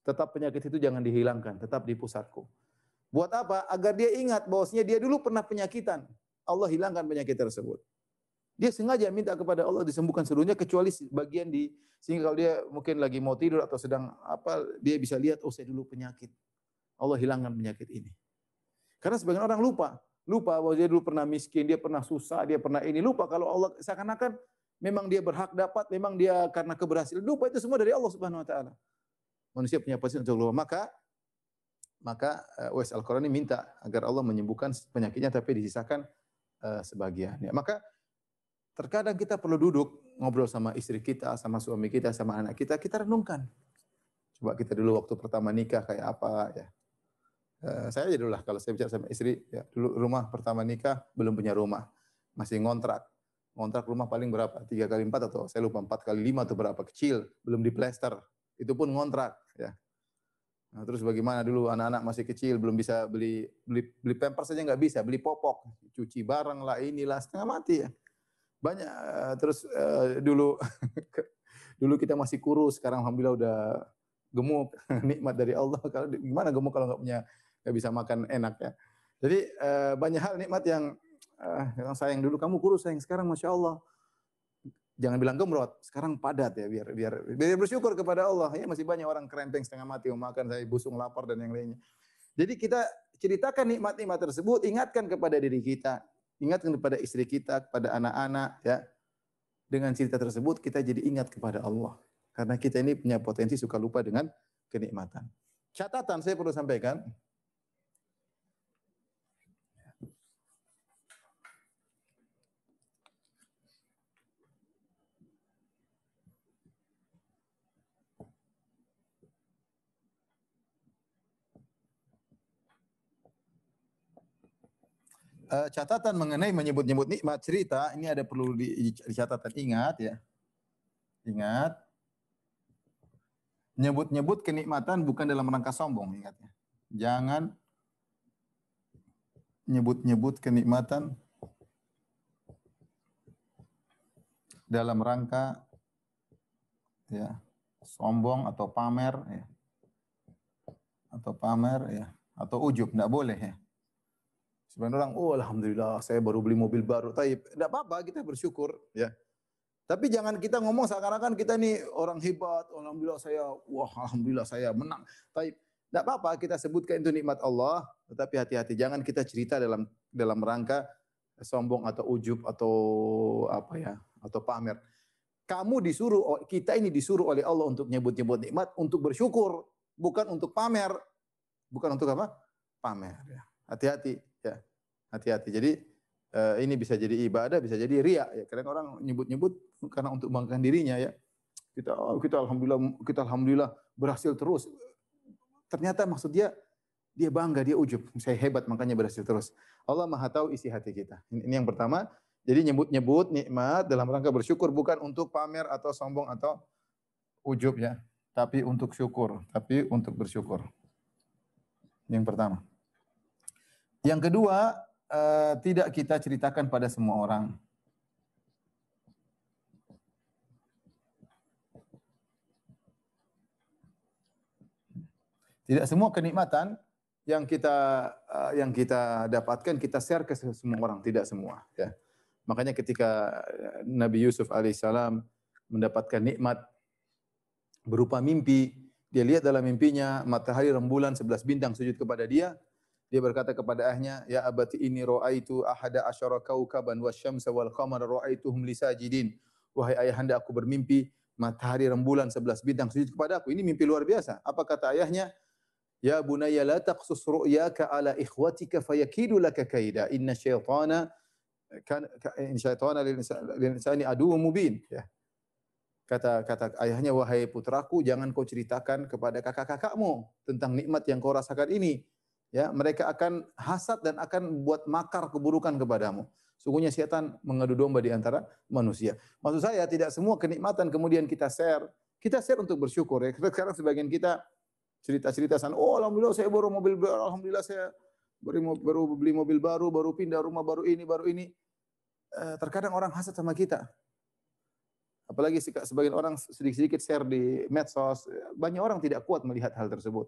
Tetap penyakit itu jangan dihilangkan, tetap di pusarku. Buat apa? Agar dia ingat bahwasanya dia dulu pernah penyakitan. Allah hilangkan penyakit tersebut. Dia sengaja minta kepada Allah disembuhkan seluruhnya kecuali bagian di, sehingga kalau dia mungkin lagi mau tidur atau sedang apa, dia bisa lihat, oh saya dulu penyakit. Allah hilangkan penyakit ini. Karena sebagian orang lupa bahwa dia dulu pernah miskin, dia pernah susah, dia pernah ini. Lupa kalau Allah seakan-akan memang dia berhak dapat, memang dia karena keberhasilan. Lupa itu semua dari Allah Subhanahu wa taala. Manusia punya potensi untuk lupa. Maka Uwais Al-Qarani minta agar Allah menyembuhkan penyakitnya tapi disisakan sebagian. Ya, maka terkadang kita perlu duduk ngobrol sama istri kita, sama suami kita, sama anak kita, kita renungkan. Coba kita dulu waktu pertama nikah kayak apa ya. Saya aja dulu lah kalau saya bicara sama istri, ya dulu rumah pertama nikah belum punya rumah, masih ngontrak. Ngontrak rumah paling berapa? 3 kali 4 atau saya lupa 4 kali 5 atau berapa, kecil, belum diplester. Itu pun ngontrak ya. Nah, terus bagaimana dulu anak-anak masih kecil belum bisa beli pampers saja nggak bisa, beli popok, cuci barang lah inilah setengah mati ya. Banyak terus dulu dulu kita masih kurus, sekarang alhamdulillah udah gemuk, nikmat dari Allah. Kalau gimana gemuk kalau nggak bisa makan enak ya. Jadi banyak hal nikmat yang sayang dulu kamu kurus, sayang sekarang masya Allah. Jangan bilang gemrot, sekarang padat ya biar bersyukur kepada Allah. Ya masih banyak orang kerempeng setengah mati mau makan, saya busung lapar dan yang lainnya. Jadi kita ceritakan nikmat-nikmat tersebut, ingatkan kepada diri kita, ingatkan kepada istri kita, kepada anak-anak ya. Dengan cerita tersebut kita jadi ingat kepada Allah. Karena kita ini punya potensi suka lupa dengan kenikmatan. Catatan saya perlu sampaikan. Catatan mengenai menyebut-nyebut nikmat cerita, ini ada perlu dicatatkan, ingat ya. Ingat. Nyebut-nyebut kenikmatan bukan dalam rangka sombong, ingat ya. Jangan nyebut-nyebut kenikmatan dalam rangka ya sombong atau pamer ya. Atau pamer ya, atau ujub, enggak boleh ya. Sebenarnya orang, oh alhamdulillah saya baru beli mobil baru. Taib, enggak apa-apa, kita bersyukur ya. Tapi jangan kita ngomong seakan-akan kita nih orang hebat, alhamdulillah saya menang. Taib, enggak apa-apa kita sebutkan itu nikmat Allah, tetapi hati-hati jangan kita cerita dalam rangka sombong atau ujub atau apa ya, atau pamer. Kita ini disuruh oleh Allah untuk nyebut-nyebut nikmat, untuk bersyukur, bukan untuk pamer. Bukan untuk apa? Pamer ya. Hati-hati ya. Hati-hati. Jadi ini bisa jadi ibadah, bisa jadi riya ya. Kadang orang nyebut-nyebut karena untuk membanggakan dirinya ya. Kita alhamdulillah berhasil terus. Ternyata maksud dia Dia bangga, dia ujub. Saya hebat makanya berhasil terus. Allah Maha tahu isi hati kita. Ini yang pertama. Jadi nyebut-nyebut nikmat dalam rangka bersyukur bukan untuk pamer atau sombong atau ujub ya, tapi untuk syukur, tapi untuk bersyukur. Yang pertama. Yang kedua, tidak kita ceritakan pada semua orang. Tidak semua kenikmatan yang kita dapatkan kita share ke semua orang, tidak semua ya. Makanya ketika Nabi Yusuf alaihissalam mendapatkan nikmat berupa mimpi, dia lihat dalam mimpinya matahari, rembulan, 11 bintang sujud kepada dia. Dia berkata kepada ayahnya, "Ya abati inni ra'aitu ahada asyara kaukaban wasyamsa wal qamara ra'aituhum li sajidin." Wahai ayahanda, aku bermimpi matahari, rembulan, 11 bintang sujud kepada aku. Ini mimpi luar biasa. Apa kata ayahnya? "Ya bunayya la taqsus ru'yaka ala ikhwatika fayakidu laka kaida. Inna syaitana lil insani aduwwun mubin." Ya. Kata ayahnya, "Wahai putraku, jangan kau ceritakan kepada kakak-kakakmu tentang nikmat yang kau rasakan ini. Ya, mereka akan hasad dan akan buat makar keburukan kepadamu. Sungguhnya setan mengadu domba di antara manusia." Maksud saya tidak semua kenikmatan kemudian kita share. Kita share untuk bersyukur ya. Sekarang sebagian kita cerita-cerita sana, "Oh, alhamdulillah saya baru mobil baru, alhamdulillah saya baru beli mobil baru, baru pindah rumah baru ini, baru ini." Terkadang orang hasad sama kita. Apalagi sebagian orang sedikit-sedikit share di medsos, banyak orang tidak kuat melihat hal tersebut.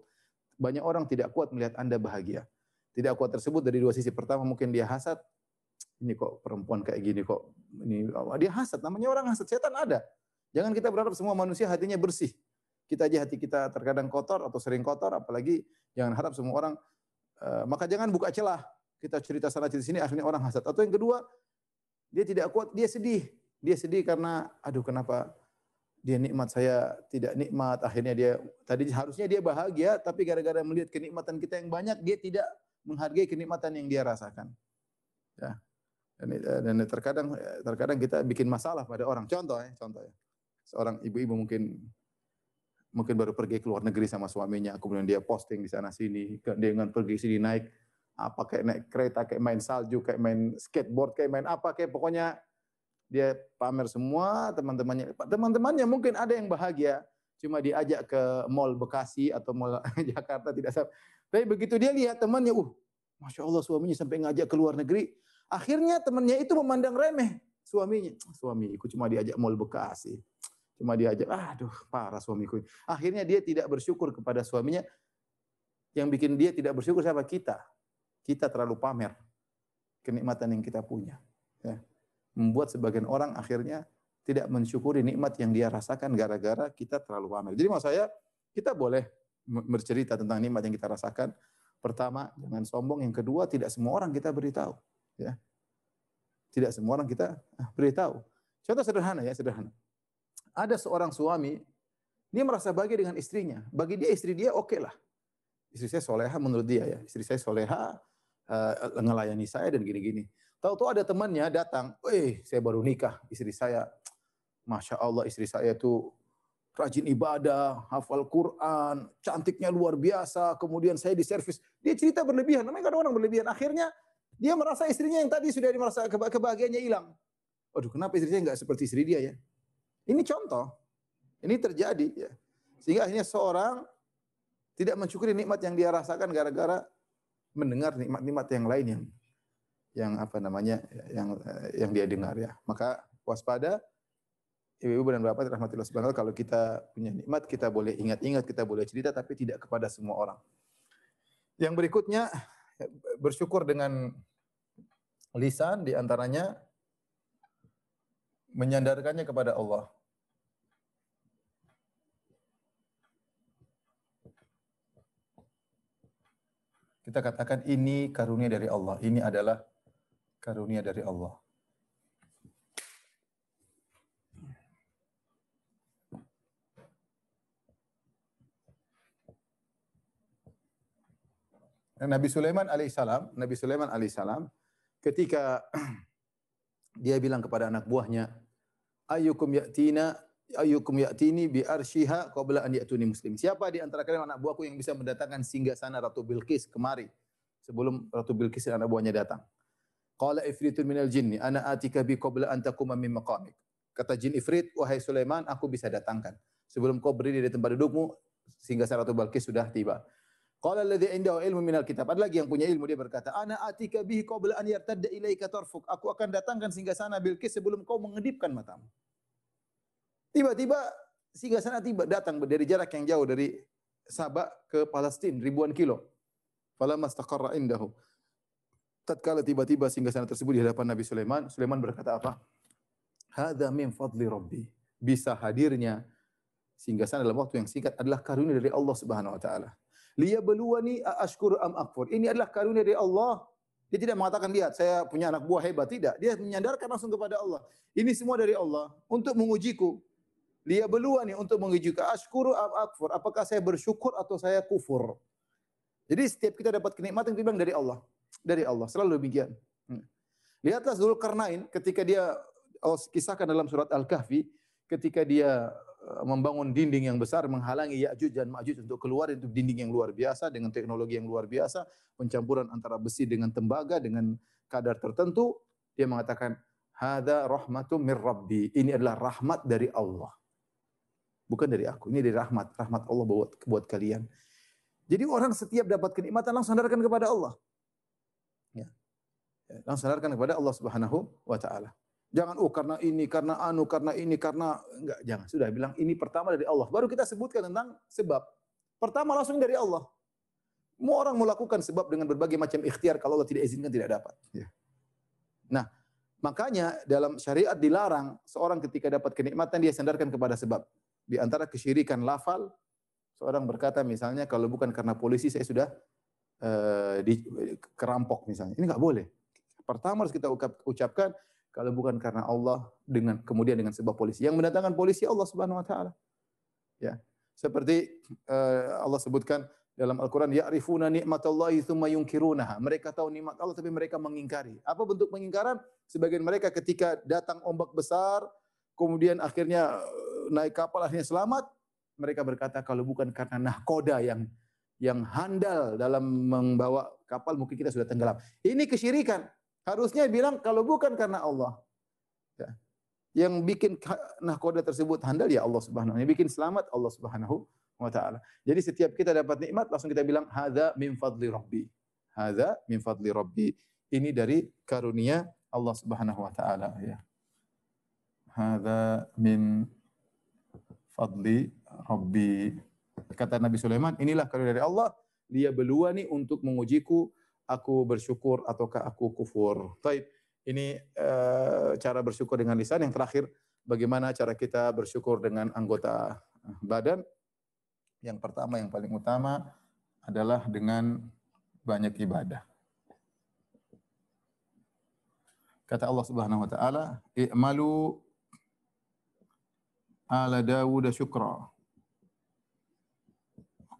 Banyak orang tidak kuat melihat Anda bahagia. Tidak kuat tersebut dari dua sisi. Pertama mungkin dia hasad, ini kok perempuan kayak gini kok, ini dia hasad, namanya orang hasad, setan ada. Jangan kita berharap semua manusia hatinya bersih. Kita aja hati kita terkadang kotor atau sering kotor, apalagi jangan harap semua orang, maka jangan buka celah. Kita cerita sana cerita sini akhirnya orang hasad. Atau yang kedua, dia tidak kuat, dia sedih. Dia sedih karena, aduh kenapa dia nikmat saya tidak nikmat. Akhirnya dia, tadi harusnya dia bahagia, tapi gara-gara melihat kenikmatan kita yang banyak, dia tidak menghargai kenikmatan yang dia rasakan. Ya. Dan terkadang kita bikin masalah pada orang. Contoh ya. Seorang ibu-ibu mungkin baru pergi ke luar negeri sama suaminya, kemudian dia posting di sana sini, dengan pergi sini naik apa, kayak naik kereta, kayak main salju, kayak main skateboard, kayak main apa, kayak pokoknya dia pamer semua. Teman-temannya mungkin ada yang bahagia, cuma diajak ke mall Bekasi atau mall Jakarta tidak sampai. Tapi begitu dia lihat temannya, Masya Allah suaminya sampai ngajak ke luar negeri, akhirnya temannya itu memandang remeh suaminya. Suamiku cuma diajak mall Bekasi. Cuma diajak, aduh parah suamiku. Akhirnya dia tidak bersyukur kepada suaminya. Yang bikin dia tidak bersyukur siapa? Kita. Kita terlalu pamer kenikmatan yang kita punya. Ya. Membuat sebagian orang akhirnya tidak mensyukuri nikmat yang dia rasakan gara-gara kita terlalu pamer. Jadi maksud saya, kita boleh bercerita tentang nikmat yang kita rasakan. Pertama, jangan sombong. Yang kedua, tidak semua orang kita beritahu. Ya. Tidak semua orang kita beritahu. Contoh sederhana ya, sederhana. Ada seorang suami, dia merasa bahagia dengan istrinya. Bagi dia, istri dia oke lah. Istri saya soleha menurut dia ya. Istri saya soleha, ngelayani saya dan gini-gini. Tahu-tahu ada temannya datang, saya baru nikah, istri saya, Masya Allah istri saya itu rajin ibadah, hafal Quran, cantiknya luar biasa, kemudian saya diservis. Dia cerita berlebihan, namanya kadang orang berlebihan. Akhirnya dia merasa istrinya yang tadi sudah merasa kebahagiaannya hilang. Aduh, kenapa istri saya enggak seperti istri dia ya? Ini contoh. Ini terjadi ya. Sehingga akhirnya seorang tidak mensyukuri nikmat yang dia rasakan gara-gara mendengar nikmat-nikmat yang lain yang dia dengar ya. Maka waspada ibu-ibu dan bapak rahmatillah subhanahu kalau kita punya nikmat kita boleh ingat-ingat, kita boleh cerita tapi tidak kepada semua orang. Yang berikutnya bersyukur dengan lisan, di antaranya menyandarkannya kepada Allah. Kita katakan ini karunia dari Allah. Ini adalah karunia dari Allah. Nabi Sulaiman alaihissalam ketika dia bilang kepada anak buahnya, ayyukum ya'tina ayyukum ya'tini bi arsyiha qabla an ya'tuni muslim. Siapa di antara kalian anak buahku yang bisa mendatangkan singgasana Ratu Bilqis kemari sebelum Ratu Bilqis dan anak buahnya datang? Qala ifritun minal jinni ana atika bi qabla an taquma min maqamik. Kata jin ifrit, wahai Sulaiman, aku bisa datangkan sebelum kau berdiri di tempat dudukmu singgasana Ratu Bilqis sudah tiba. Qala alladhi indahu ilmu minal kitab. Ada lagi yang punya ilmu, dia berkata, ana atika bihi qabla an yartadda ilaika tarfuk. Aku akan datangkan singgasana Bilqis sebelum kau mengedipkan matamu. Tiba-tiba singgasana datang dari jarak yang jauh dari Sabah ke Palestina ribuan kilo. Falamma istaqarra indahu. Tatkala tiba-tiba singgasana tersebut di hadapan Nabi Sulaiman, Sulaiman berkata apa? Hadza min fadli rabbi. Bisa hadirnya singgasana dalam waktu yang singkat adalah karunia dari Allah Subhanahu wa taala. Liyabluwani aashkuru am akfur. Ini adalah karunia dari Allah. Dia tidak mengatakan, lihat saya punya anak buah hebat, tidak. Dia menyandarkan langsung kepada Allah. Ini semua dari Allah untuk mengujiku. Liyabluwani, untuk mengujiku. Ashkuru am akfur. Apakah saya bersyukur atau saya kufur? Jadi setiap kita dapat kenikmatan kita bilang dari Allah. Dari Allah, selalu demikian. Lihatlah Zulkarnain ketika dia kisahkan dalam surat Al-Kahfi, ketika dia membangun dinding yang besar menghalangi Ya'juj dan Ma'juj untuk keluar, itu dinding yang luar biasa dengan teknologi yang luar biasa, pencampuran antara besi dengan tembaga dengan kadar tertentu. Dia mengatakan, "Hadza rahmatum mir rabbi." Ini adalah rahmat dari Allah. Bukan dari aku, ini dari rahmat Allah buat kalian. Jadi orang setiap dapat kenikmatan langsung sandarkan kepada Allah. Ya. Langsung sandarkan kepada Allah Subhanahu wa taala. Jangan karena ini, karena enggak, jangan. Sudah bilang ini pertama dari Allah. Baru kita sebutkan tentang sebab. Pertama langsung dari Allah. Semua orang melakukan sebab dengan berbagai macam ikhtiar, kalau Allah tidak izinkan tidak dapat. Ya. Nah, makanya dalam syariat dilarang seorang ketika dapat kenikmatan dia sandarkan kepada sebab. Di antara kesyirikan lafal, seorang berkata misalnya kalau bukan karena polisi saya sudah kerampok misalnya. Ini enggak boleh. Pertama harus kita ucapkan kalau bukan karena Allah, kemudian dengan sebab polisi. Yang mendatangkan polisi Allah Subhanahu wa taala. Ya. Seperti Allah sebutkan dalam Al-Qur'an, ya'rifuna ni'matallahi tsumma yunkirunaha. Mereka tahu nikmat Allah tapi mereka mengingkari. Apa bentuk pengingkaran? Sebagian mereka ketika datang ombak besar, kemudian akhirnya naik kapal akhirnya selamat, mereka berkata kalau bukan karena nahkoda yang handal dalam membawa kapal mungkin kita sudah tenggelam. Ini kesyirikan. Harusnya bilang kalau bukan karena Allah. Ya. Yang bikin nahkoda tersebut handal ya Allah Subhanahu wa taala. Yang bikin selamat Allah Subhanahu wa taala. Jadi setiap kita dapat nikmat langsung kita bilang hadza min fadli rabbi. Hadza min fadli rabbi. Ini dari karunia Allah Subhanahu wa taala ya. Hadza min fadli rabbi. Kata Nabi Sulaiman, inilah karunia dari Allah, liyabluwani, untuk mengujiku aku bersyukur ataukah aku kufur. Baik, ini cara bersyukur dengan lisan. Yang terakhir, bagaimana cara kita bersyukur dengan anggota badan? Yang pertama, yang paling utama adalah dengan banyak ibadah. Kata Allah Subhanahu wa taala, "I'malu ala Dawud syukra.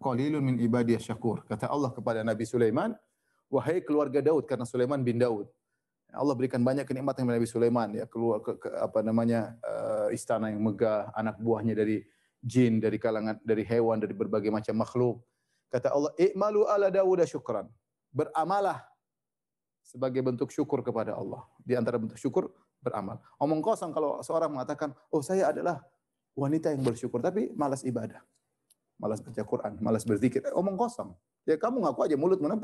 Qalilun min ibadiyas syakur." Kata Allah kepada Nabi Sulaiman, wahai keluarga Daud, karena Sulaiman bin Daud. Allah berikan banyak kenikmatan kepada Nabi Sulaiman, ya, keluar istana yang megah, anak buahnya dari jin, dari kalangan, dari hewan, dari berbagai macam makhluk. Kata Allah, "I'malu ala Dawud syukran." Beramalah sebagai bentuk syukur kepada Allah. Di antara bentuk syukur beramal. Omong kosong kalau seorang mengatakan, "Oh, saya adalah wanita yang bersyukur tapi malas ibadah. Malas baca Quran, malas berzikir." Omong kosong. Ya kamu ngaku aja mulut mana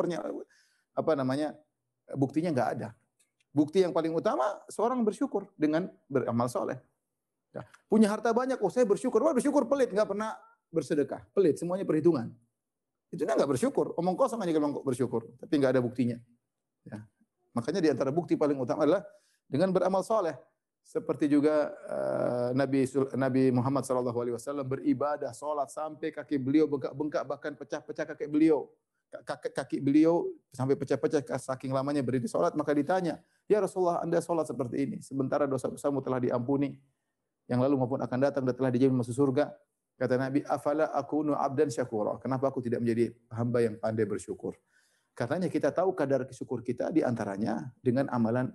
buktinya enggak ada. Bukti yang paling utama seorang bersyukur dengan beramal soleh. Ya. Punya harta banyak, oh saya bersyukur. Wah, bersyukur pelit, enggak pernah bersedekah. Pelit, semuanya perhitungan. Itu enggak bersyukur. Omong kosong aja kalau bersyukur, tapi enggak ada buktinya. Ya. Makanya di antara bukti paling utama adalah dengan beramal soleh. Seperti juga Nabi Muhammad SAW beribadah, sholat sampai kaki beliau bengkak-bengkak, bahkan pecah-pecah kaki beliau. Kaki beliau sampai pecah-pecah saking lamanya berdiri sholat. Maka ditanya, ya Rasulullah, Anda sholat seperti ini, sementara dosa-dosamu telah diampuni, yang lalu maupun akan datang dan telah dijamin masuk surga. Kata Nabi, afala akunu abdan syakura. Kenapa aku tidak menjadi hamba yang pandai bersyukur? Katanya kita tahu kadar syukur kita di antaranya dengan amalan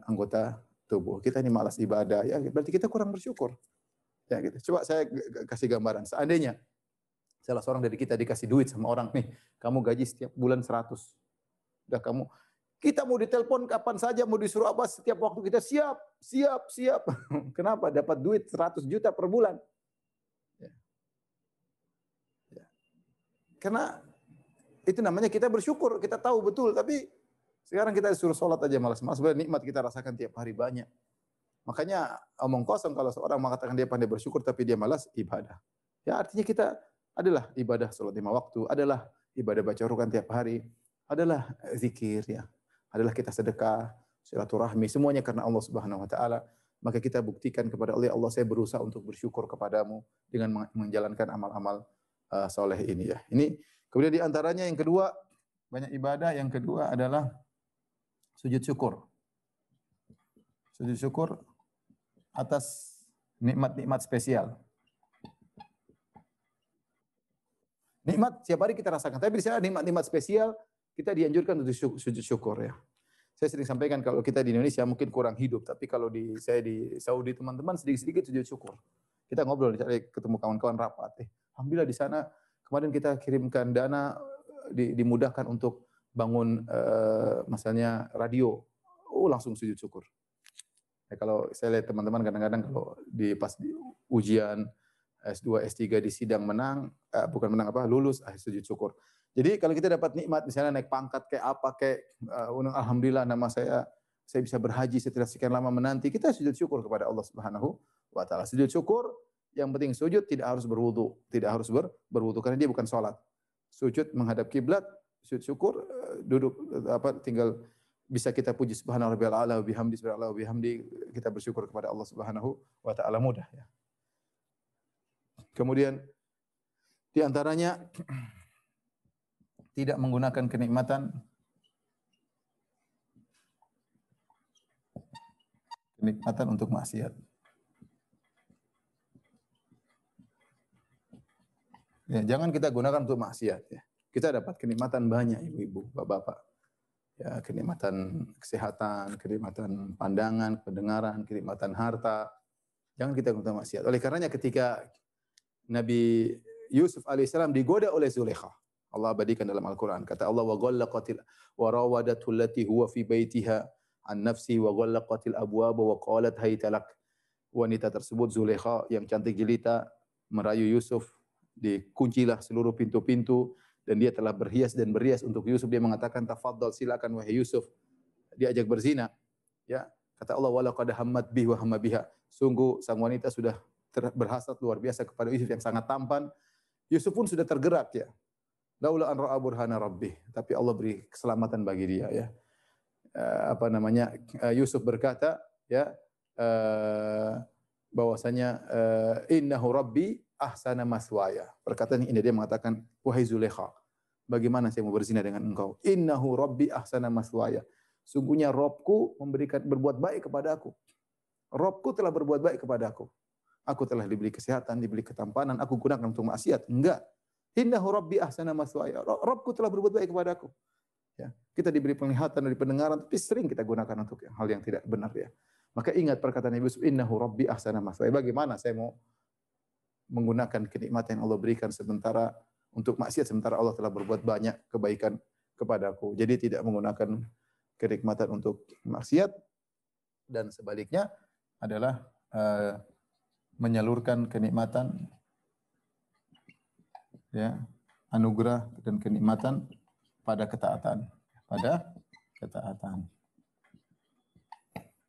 anggota tubuh. Kita ini malas ibadah, ya berarti kita kurang bersyukur. Ya gitu. Coba saya kasih gambaran. Seandainya salah seorang dari kita dikasih duit sama orang, nih, kamu gaji setiap bulan 100. Udah kita mau ditelepon kapan saja, mau disuruh apa, setiap waktu kita siap, siap, siap. Kenapa? Dapat duit 100 juta per bulan. Ya. Ya. Karena itu namanya kita bersyukur, kita tahu betul, tapi sekarang kita disuruh sholat aja malas-malas. Sebenarnya nikmat kita rasakan tiap hari banyak. Makanya omong kosong kalau seorang mengatakan dia pandai bersyukur tapi dia malas ibadah. Ya artinya kita adalah ibadah salat 5 waktu, adalah ibadah baca Al-Qur'an tiap hari, adalah zikir ya. Adalah kita sedekah, silaturahmi, semuanya karena Allah Subhanahu wa taala. Maka kita buktikan kepada Allah, ya Allah saya berusaha untuk bersyukur kepadamu dengan menjalankan amal-amal soleh ini ya. Ini kemudian di antaranya yang kedua, banyak ibadah, yang kedua adalah sujud syukur. Sujud syukur atas nikmat-nikmat spesial. Nikmat setiap hari kita rasakan, tapi di sana nikmat-nikmat spesial kita dianjurkan untuk sujud syukur ya. Saya sering sampaikan kalau kita di Indonesia mungkin kurang hidup, tapi kalau saya di Saudi teman-teman sedikit-sedikit sujud syukur. Kita ngobrol, ketemu kawan-kawan rapat. Alhamdulillah di sana kemarin kita kirimkan dana dimudahkan untuk bangun misalnya radio. Oh langsung sujud syukur. Ya, kalau saya lihat teman-teman kadang-kadang kalau pas di ujian S2, S3 di sidang menang, lulus, sujud syukur. Jadi kalau kita dapat nikmat, misalnya naik pangkat kayak apa, alhamdulillah nama saya bisa berhaji setelah sekian lama menanti, kita sujud syukur kepada Allah Subhanahu wa taala. Sujud syukur, yang penting sujud tidak harus berwudu, karena dia bukan salat. Sujud menghadap kiblat, sujud syukur, duduk tinggal bisa kita puji subhana rabbiyal a'la wa bihamdi subhanallah wa bihamdi, kita bersyukur kepada Allah Subhanahu wa taala, mudah ya. Kemudian di antaranya tidak menggunakan kenikmatan untuk maksiat. Ya, jangan kita gunakan untuk maksiat ya. Kita dapat kenikmatan banyak ibu-ibu, bapak-bapak. Ya, kenikmatan kesehatan, kenikmatan pandangan, pendengaran, kenikmatan harta. Jangan kita gunakan maksiat. Oleh karenanya ketika Nabi Yusuf alaihissalam digoda oleh Zulaikha, Allah abadikan dalam Al-Quran. Kata Allah, wa ghallaqatil wa rawadatul lati huwa fi baitiha an nafsi wa ghallaqatil abwaba wa qalat haytalak. Wanita tersebut Zulaikha yang cantik jelita merayu Yusuf, dikuncilah seluruh pintu-pintu dan dia telah berhias untuk Yusuf. Dia mengatakan tafadhal, silakan wahai Yusuf. Diajak berzina. Ya, kata Allah wala qad hammat bihi wa hamma biha. Sungguh sang wanita sudah berhasrat luar biasa kepada Yusuf yang sangat tampan. Yusuf pun sudah tergerak ya. Laula an ra'a burhana rabbih, tapi Allah beri keselamatan bagi dia ya. Yusuf berkata ya bahwasanya innahu rabbi ahsana maswaya. Perkataan ini dia mengatakan, wahai Zulaikha, bagaimana saya mau berzina dengan engkau? Innahu rabbi ahsana maswaya. Sungguhnya Robku berbuat baik kepada aku. Robku telah berbuat baik kepada aku. Aku telah diberi kesehatan, diberi ketampanan, aku gunakan untuk maksiat. Enggak. Innahu rabbi ahsana maswaya. Robku telah berbuat baik kepada aku. Ya, kita diberi penglihatan, diberi pendengaran, tapi sering kita gunakan untuk hal yang tidak benar ya. Maka ingat perkataan Yusuf, innahu rabbi ahsana maswaya. Bagaimana saya mau menggunakan kenikmatan yang Allah berikan sementara untuk maksiat, sementara Allah telah berbuat banyak kebaikan kepadaku. Jadi tidak menggunakan kenikmatan untuk maksiat, dan sebaliknya adalah menyalurkan kenikmatan ya, anugerah dan kenikmatan pada ketaatan.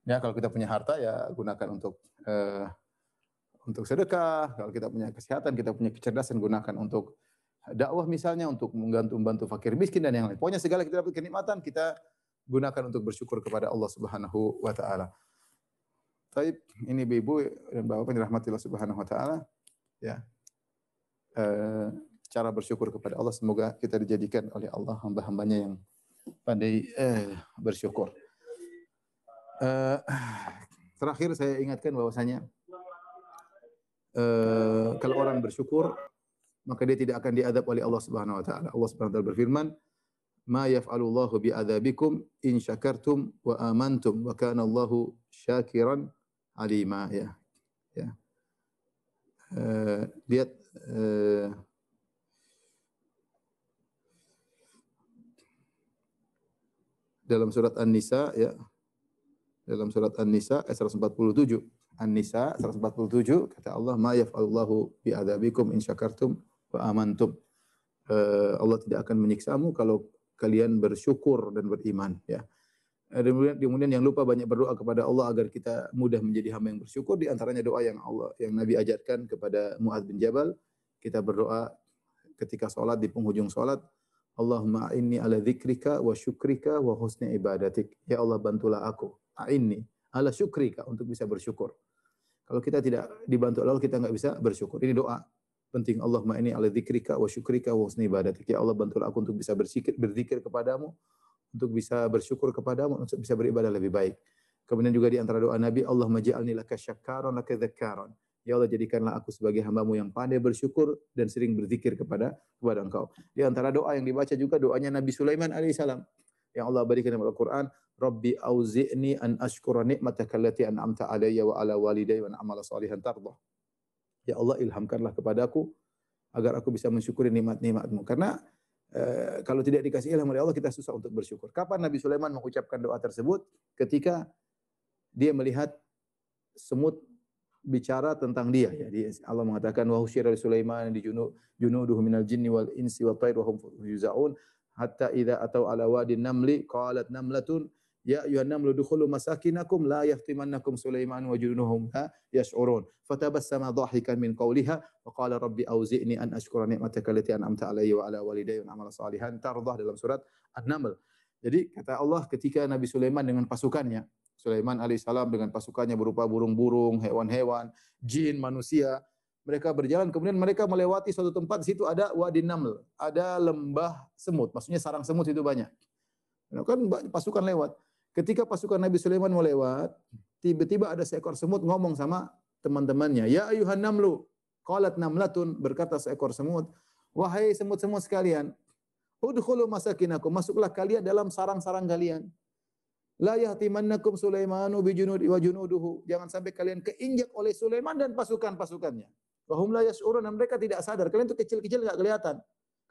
Ya, kalau kita punya harta ya gunakan untuk sedekah. Kalau kita punya kesehatan, kita punya kecerdasan, gunakan untuk dakwah misalnya, untuk membantu fakir miskin dan yang lain. Pokoknya segala kita dapat kenikmatan, kita gunakan untuk bersyukur kepada Allah Subhanahu wa taala. Baik, ini Ibu dan Bapak yang dirahmati Allah Subhanahu wa taala ya. Cara bersyukur kepada Allah, semoga kita dijadikan oleh Allah hamba-hambanya yang pandai bersyukur. Terakhir saya ingatkan bahwasanya kalau orang bersyukur maka dia tidak akan diadab oleh Allah Subhanahu wa taala. Allah Subhanahu wa taala berfirman, "Ma yaf'alullahu bi'adzabikum in syakartum wa amantum wa kana Allahu syakiran alima." Ya. lihat dalam surat An-Nisa ya. Dalam surat An-Nisa ayat 147. An-Nisa 147 kata Allah, "Ma yaf'alullahu bi'adzabikum in syakartum wa amantum." Allah tidak akan menyiksamu kalau kalian bersyukur dan beriman ya. Kemudian yang lupa banyak berdoa kepada Allah agar kita mudah menjadi hamba yang bersyukur. Di antaranya doa yang Nabi ajarkan kepada Mu'adz bin Jabal. Kita berdoa ketika salat di penghujung salat, Allahumma a'inni ala dzikrika wa syukrika wa husni ibadatik. Ya Allah, bantulah aku. A'inni ala syukrika, untuk bisa bersyukur. Kalau kita tidak dibantu Allah, kita enggak bisa bersyukur. Ini doa penting. Allahumma inni ala dzikrika wa syukrika wa husni ibadatik. Ya Allah, bantulah aku untuk bisa berzikir kepadamu, untuk bisa bersyukur kepadamu, untuk bisa beribadah lebih baik. Kemudian juga di antara doa Nabi, Allahumma ja'alni laka syakkaran laka dzakkaran. Ya Allah, jadikanlah aku sebagai hamba-Mu yang pandai bersyukur dan sering berzikir kepada Engkau. Di antara doa yang dibaca juga doanya Nabi Sulaiman alaihissalam yang Allah berikan dalam Al-Qur'an, Rabbi auzi'ni an ashkura ni'mataka allati an'amta alayya wa ala walidayya wa an a'mala salihan tardah. Ya Allah, ilhamkanlah kepadaku agar aku bisa mensyukuri nikmat-nikmat-Mu. Karena kalau tidak dikasih ilham oleh Allah, kita susah untuk bersyukur. Kapan Nabi Sulaiman mengucapkan doa tersebut? Ketika dia melihat semut bicara tentang dia. Ya, Allah mengatakan wa husyira Sulaiman di junuduhu minal jinni wal insi wat tayr wa hum yuzaun hatta idza atau ala wadin namli qalat namlatun ya ayyuhan namlu dukhulu masakinakum la yaftimannakum Sulaiman wa junuduhum yash'urun fatabassama dhahikan min qawliha wa qala rabbi auzi'ni an ashkura ni'mataka allati an'amta alayya wa ala walidayya wa amala salihan tardah dalam surat An-Naml. Jadi kata Allah ketika Nabi Sulaiman dengan pasukannya, Sulaiman alaihissalam dengan pasukannya berupa burung-burung, hewan-hewan, jin, manusia. Mereka berjalan, kemudian mereka melewati suatu tempat, di situ ada Wadin Naml, ada lembah semut, maksudnya sarang semut itu banyak. Kan pasukan lewat. Ketika pasukan Nabi Sulaiman mau lewat, tiba-tiba ada seekor semut ngomong sama teman-temannya, "Ya ayuhan namlu." Qalat namlatun, berkata seekor semut, "Wahai semut-semut sekalian, udkhulu masakinakum, masuklah kalian dalam sarang-sarang kalian. La yahtimannakum Sulaimanu bijunudi wa junuduhu." Jangan sampai kalian keinjak oleh Sulaiman dan pasukan-pasukannya. Wa hum la yash'urun, mereka tidak sadar. Kalian itu kecil-kecil enggak kelihatan.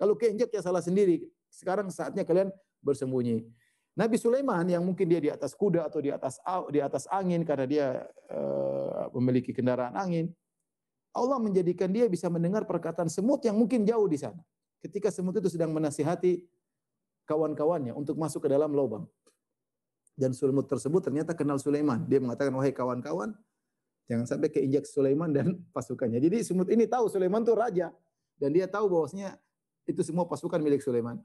Kalau keinjak ya salah sendiri. Sekarang saatnya kalian bersembunyi. Nabi Sulaiman yang mungkin dia di atas kuda atau di atas angin karena dia memiliki kendaraan angin. Allah menjadikan dia bisa mendengar perkataan semut yang mungkin jauh di sana. Ketika semut itu sedang menasihati kawan-kawannya untuk masuk ke dalam lubang. Dan semut tersebut ternyata kenal Sulaiman. Dia mengatakan, "Wahai kawan-kawan, jangan sampai keinjak Sulaiman dan pasukannya." Jadi semut ini tahu Sulaiman itu raja. Dan dia tahu bahwasanya itu semua pasukan milik Sulaiman.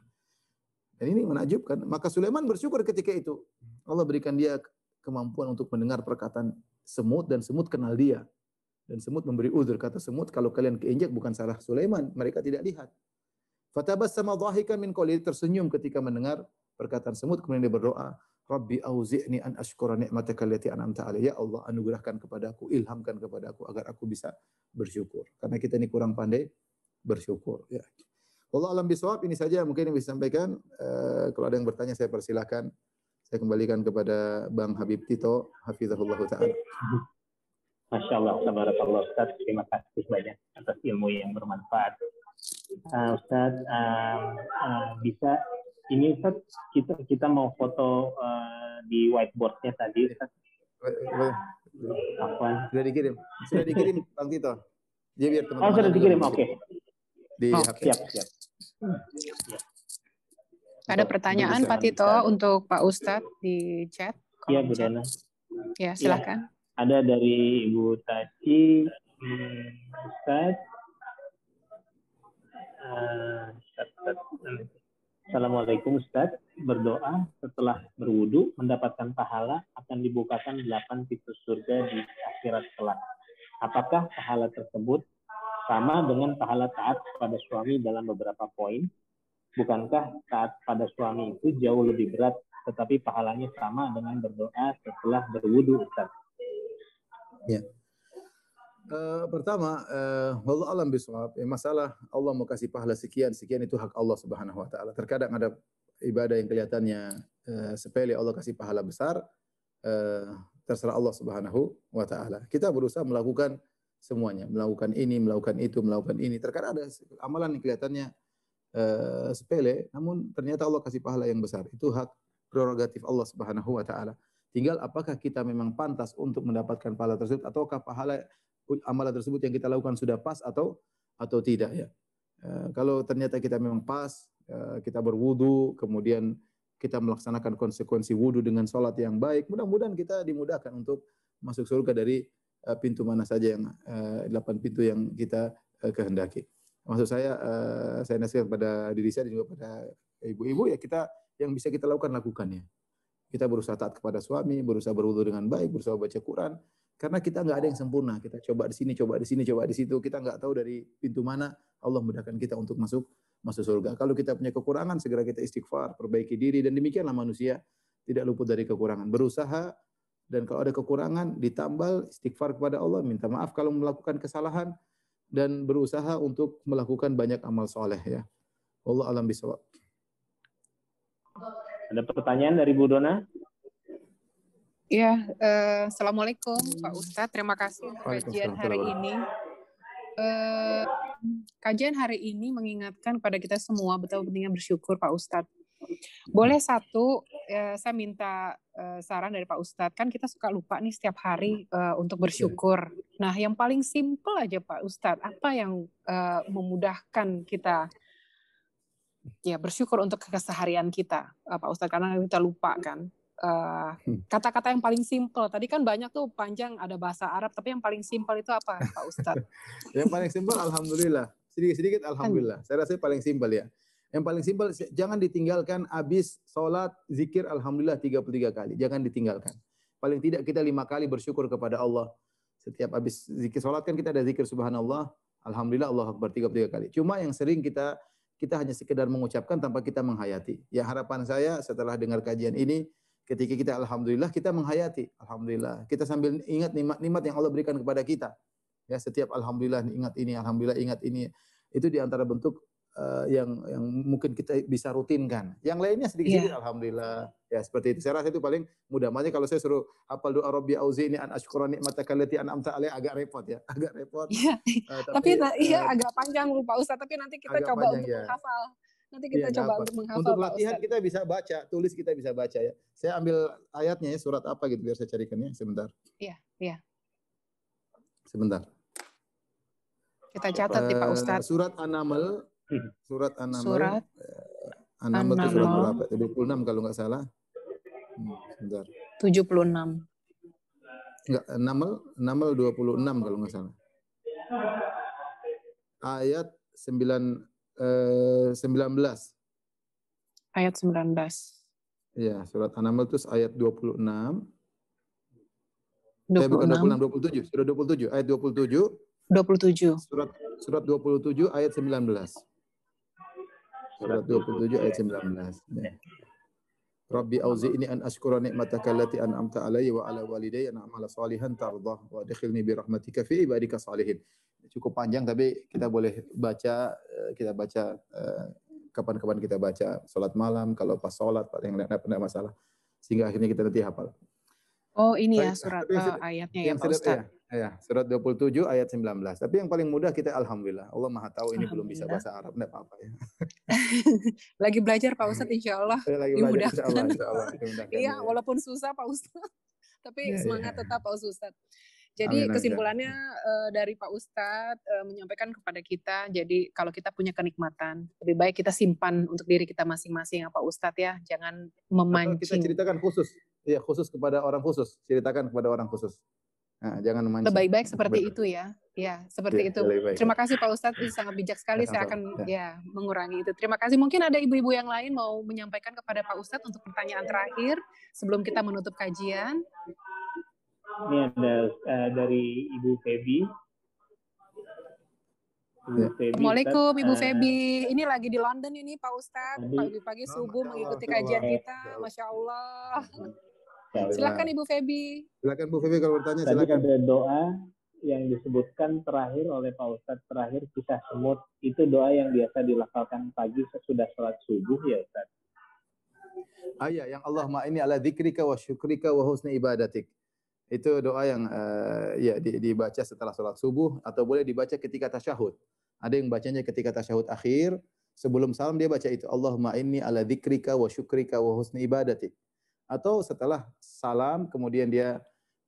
Dan ini menakjubkan. Maka Sulaiman bersyukur ketika itu. Allah berikan dia kemampuan untuk mendengar perkataan semut dan semut kenal dia. Dan semut memberi uzur. Kata semut, kalau kalian keinjak bukan salah Sulaiman. Mereka tidak lihat. Fatabassama dhahikan min qawli, tersenyum ketika mendengar perkataan semut. Kemudian dia berdoa, Rabbi auzi'ni an ashkura ni'mataka allati an'amta alayya. Ya Allah, anugerahkan kepadaku, ilhamkan kepadaku agar aku bisa bersyukur. Karena kita ini kurang pandai bersyukur. Ya. Wallahu a'lam bishawab, ini saja mungkin yang bisa disampaikan. Kalau ada yang bertanya saya persilakan. Saya kembalikan kepada Bang Habib Tito, hafizahullah ta'ala. Masya Allah, tabarakallah Ustaz. Terima kasih banyak atas ilmu yang bermanfaat. Ustaz, bisa ini Ustaz, kita mau foto di whiteboardnya tadi Ustaz. Sudah dikirim Bang Tito. Dia biar teman-teman. Sudah dikirim, oke. Di HP. Siap. Ada pertanyaan Pak Tito untuk Pak Ustadz di chat. Iya, Bu Dana. Ya, silakan. Ya, ada dari Ibu Taci, Ustaz. Assalamualaikum Ustaz. Berdoa setelah berwudu mendapatkan pahala akan dibukakan 8 pintu surga di akhirat kelak. Apakah pahala tersebut sama dengan pahala taat pada suami dalam beberapa poin? Bukankah taat pada suami itu jauh lebih berat, tetapi pahalanya sama dengan berdoa setelah berwudu, Ustaz? Ya. Pertama, wallahu a'lam bishawab. Masalah Allah mau kasih pahala sekian itu hak Allah Subhanahu wa taala. Terkadang ada ibadah yang kelihatannya sepele, Allah kasih pahala besar, terserah Allah Subhanahu wa taala. Kita berusaha melakukan semuanya, melakukan ini, melakukan itu, melakukan ini. Terkadang ada amalan yang kelihatannya sepele, namun ternyata Allah kasih pahala yang besar. Itu hak prerogatif Allah Subhanahu wa taala. Tinggal apakah kita memang pantas untuk mendapatkan pahala tersebut ataukah pahala amalan tersebut yang kita lakukan sudah pas atau tidak ya. Kalau ternyata kita memang pas, kita berwudu, kemudian kita melaksanakan konsekuensi wudu dengan salat yang baik, mudah-mudahan kita dimudahkan untuk masuk surga dari pintu mana saja yang 8 pintu yang kita kehendaki. Maksud saya nasihat pada diri saya dan juga pada ibu-ibu ya kita yang bisa kita lakukan lakukannya. Kita berusaha taat kepada suami, berusaha berwudu dengan baik, berusaha baca Quran. Karena kita nggak ada yang sempurna. Kita coba di sini, coba di sini, coba di situ. Kita nggak tahu dari pintu mana Allah mudahkan kita untuk masuk surga. Kalau kita punya kekurangan, segera kita istighfar, perbaiki diri dan demikianlah manusia tidak luput dari kekurangan. Berusaha dan kalau ada kekurangan ditambal istighfar kepada Allah, minta maaf kalau melakukan kesalahan dan berusaha untuk melakukan banyak amal soleh ya. Allah alam bisawab. Ada pertanyaan dari Bu Dona? Ya, Assalamualaikum Pak Ustadz. Terima kasih untuk kajian hari ini. Kajian hari ini mengingatkan pada kita semua betapa pentingnya bersyukur Pak Ustadz. Boleh satu, saya minta saran dari Pak Ustadz. Kan kita suka lupa nih setiap hari untuk bersyukur. Nah, yang paling simpel aja Pak Ustadz, apa yang memudahkan kita ya bersyukur untuk keseharian kita, Pak Ustadz, karena kita lupa kan. Kata-kata yang paling simpel. Tadi kan banyak tuh panjang ada bahasa Arab, tapi yang paling simpel itu apa, Pak Ustadz? Yang paling simpel alhamdulillah. Sedikit-sedikit alhamdulillah. Saya rasa paling simpel ya. Yang paling simpel jangan ditinggalkan habis salat zikir alhamdulillah 33 kali. Jangan ditinggalkan. Paling tidak kita 5 kali bersyukur kepada Allah. Setiap habis zikir salat kan kita ada zikir subhanallah, alhamdulillah, Allahu akbar 33 kali. Cuma yang sering kita hanya sekedar mengucapkan tanpa kita menghayati. Ya harapan saya setelah dengar kajian ini, ketika kita alhamdulillah, kita menghayati. Alhamdulillah. Kita sambil ingat nikmat-nikmat yang Allah berikan kepada kita. Ya, setiap alhamdulillah ingat ini, alhamdulillah ingat ini. Itu di antara bentuk yang mungkin kita bisa rutinkan. Yang lainnya sedikit-sedikit alhamdulillah. Ya, seperti itu. Saya rasa itu paling mudah. Makanya kalau saya suruh hafal doa Rabbi auzi'ni an asykura ni'mataka allati an'amta 'alayya agak repot ya. Agak repot. Iya. Tapi agak panjang Pak Ustadz, tapi nanti kita coba untuk menghafal. Nanti kita coba untuk menghafal. Untuk latihan kita bisa baca, tulis kita bisa baca ya. Saya ambil ayatnya ya, surat apa gitu biar saya carikan ya, sebentar. Iya. Sebentar. Kita catat nih Pak Ustadz. Surat An-Naml. Surat An-Naml. An-Naml itu surat berapa? 26 kalau nggak salah. Sebentar. 76. Enggak, Naml 26 kalau nggak salah. Ayat 19. Ayat 19. Ya, surat An-Naml itu ayat 26. 26. Bukan 26, 27. Surat 27, ayat 27. 27. Surat 27 ayat 19. Surat 27 ayat 19. Ya. Rabbi auzi'ni an asykura ni'mataka allati an'amta 'alayya wa 'ala walidayya an a'mala salihan tardah wa adkhilni bi rahmatika fi ibadika salihin. Cukup panjang tapi kita boleh baca, kapan-kapan kita baca salat malam, kalau pas salat paling enggak masalah. Sehingga akhirnya kita nanti hafal. Oh, ini ya surat ayatnya ya Pak Ustadz. Ya, surat 27 ayat 19. Tapi yang paling mudah kita alhamdulillah. Allah Maha tahu ini belum bisa bahasa Arab, enggak apa-apa ya. Lagi belajar Pak Ustadz insyaallah. Dimudahkan. Iya, walaupun susah Pak Ustadz. Tapi semangat tetap Pak Ustadz. Jadi kesimpulannya dari Pak Ustadz menyampaikan kepada kita, jadi kalau kita punya kenikmatan, lebih baik kita simpan untuk diri kita masing-masing ya Pak Ustadz ya, jangan memancing. Kita ceritakan khusus, ya khusus kepada orang khusus, ceritakan kepada orang khusus. Nah, jangan memancing. Lebih baik seperti itu ya, ya seperti itu. Terima kasih Pak Ustadz, itu sangat bijak sekali. Saya akan mengurangi itu. Terima kasih. Mungkin ada ibu-ibu yang lain mau menyampaikan kepada Pak Ustadz untuk pertanyaan terakhir sebelum kita menutup kajian. Ini ada dari Ibu Febi. Assalamualaikum Ibu Febi. Ini lagi di London ini Pak Ustadz. Pagi-pagi subuh mengikuti kajian kita. Masya Allah. Silakan Ibu Febi. Silakan Bu Febi kalau bertanya. Tadi ada doa yang disebutkan terakhir oleh Pak Ustadz, terakhir kisah semut. Itu doa yang biasa dilafalkan pagi sesudah sholat subuh ya Ustadz. Yang Allahumma inni ala dzikrika wa syukrika wa husni ibadatik. Itu doa yang ya dibaca setelah sholat subuh atau boleh dibaca ketika tasyahud. Ada yang bacanya ketika tasyahud akhir, sebelum salam dia baca itu, Allahumma inni ala dzikrika wa syukrika wa husni ibadatik. Atau setelah salam kemudian dia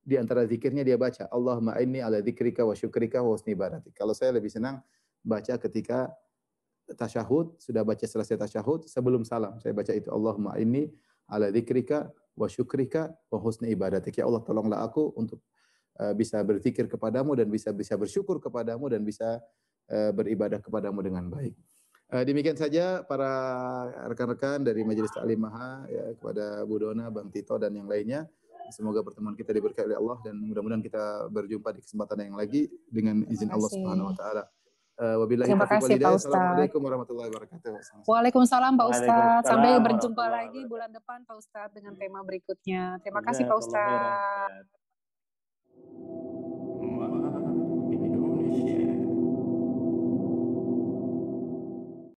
di antara zikirnya dia baca Allahumma inni ala dzikrika wa syukrika wa husni ibadatik. Kalau saya lebih senang baca ketika tasyahud, sudah baca selesai tasyahud, sebelum salam saya baca itu Allahumma inni ala dzikrika wa syukrika wa husni ibadatik. Ya Allah, tolonglah aku untuk bisa berzikir kepadamu dan bisa bersyukur kepadamu dan bisa beribadah kepadamu dengan baik. Demikian saja para rekan-rekan dari Majelis Ta'lim Maha, ya, kepada Bu Dona, Bang Tito dan yang lainnya. Semoga pertemuan kita diberkahi oleh Allah dan mudah-mudahan kita berjumpa di kesempatan yang lagi dengan izin Allah Subhanahu wa taala. Wabillahi Terima taufiq wal kasih Pak hidayah. Ustadz. Assalamualaikum warahmatullahi wabarakatuh. Waalaikumsalam Pak Ustadz. Waalaikumsalam Sampai berjumpa warahmatullahi lagi wabarakatuh. bulan depan Pak Ustadz dengan tema berikutnya. Terima kasih Pak Jazakallahu khairan, Ustadz. Ustaz. Indonesia.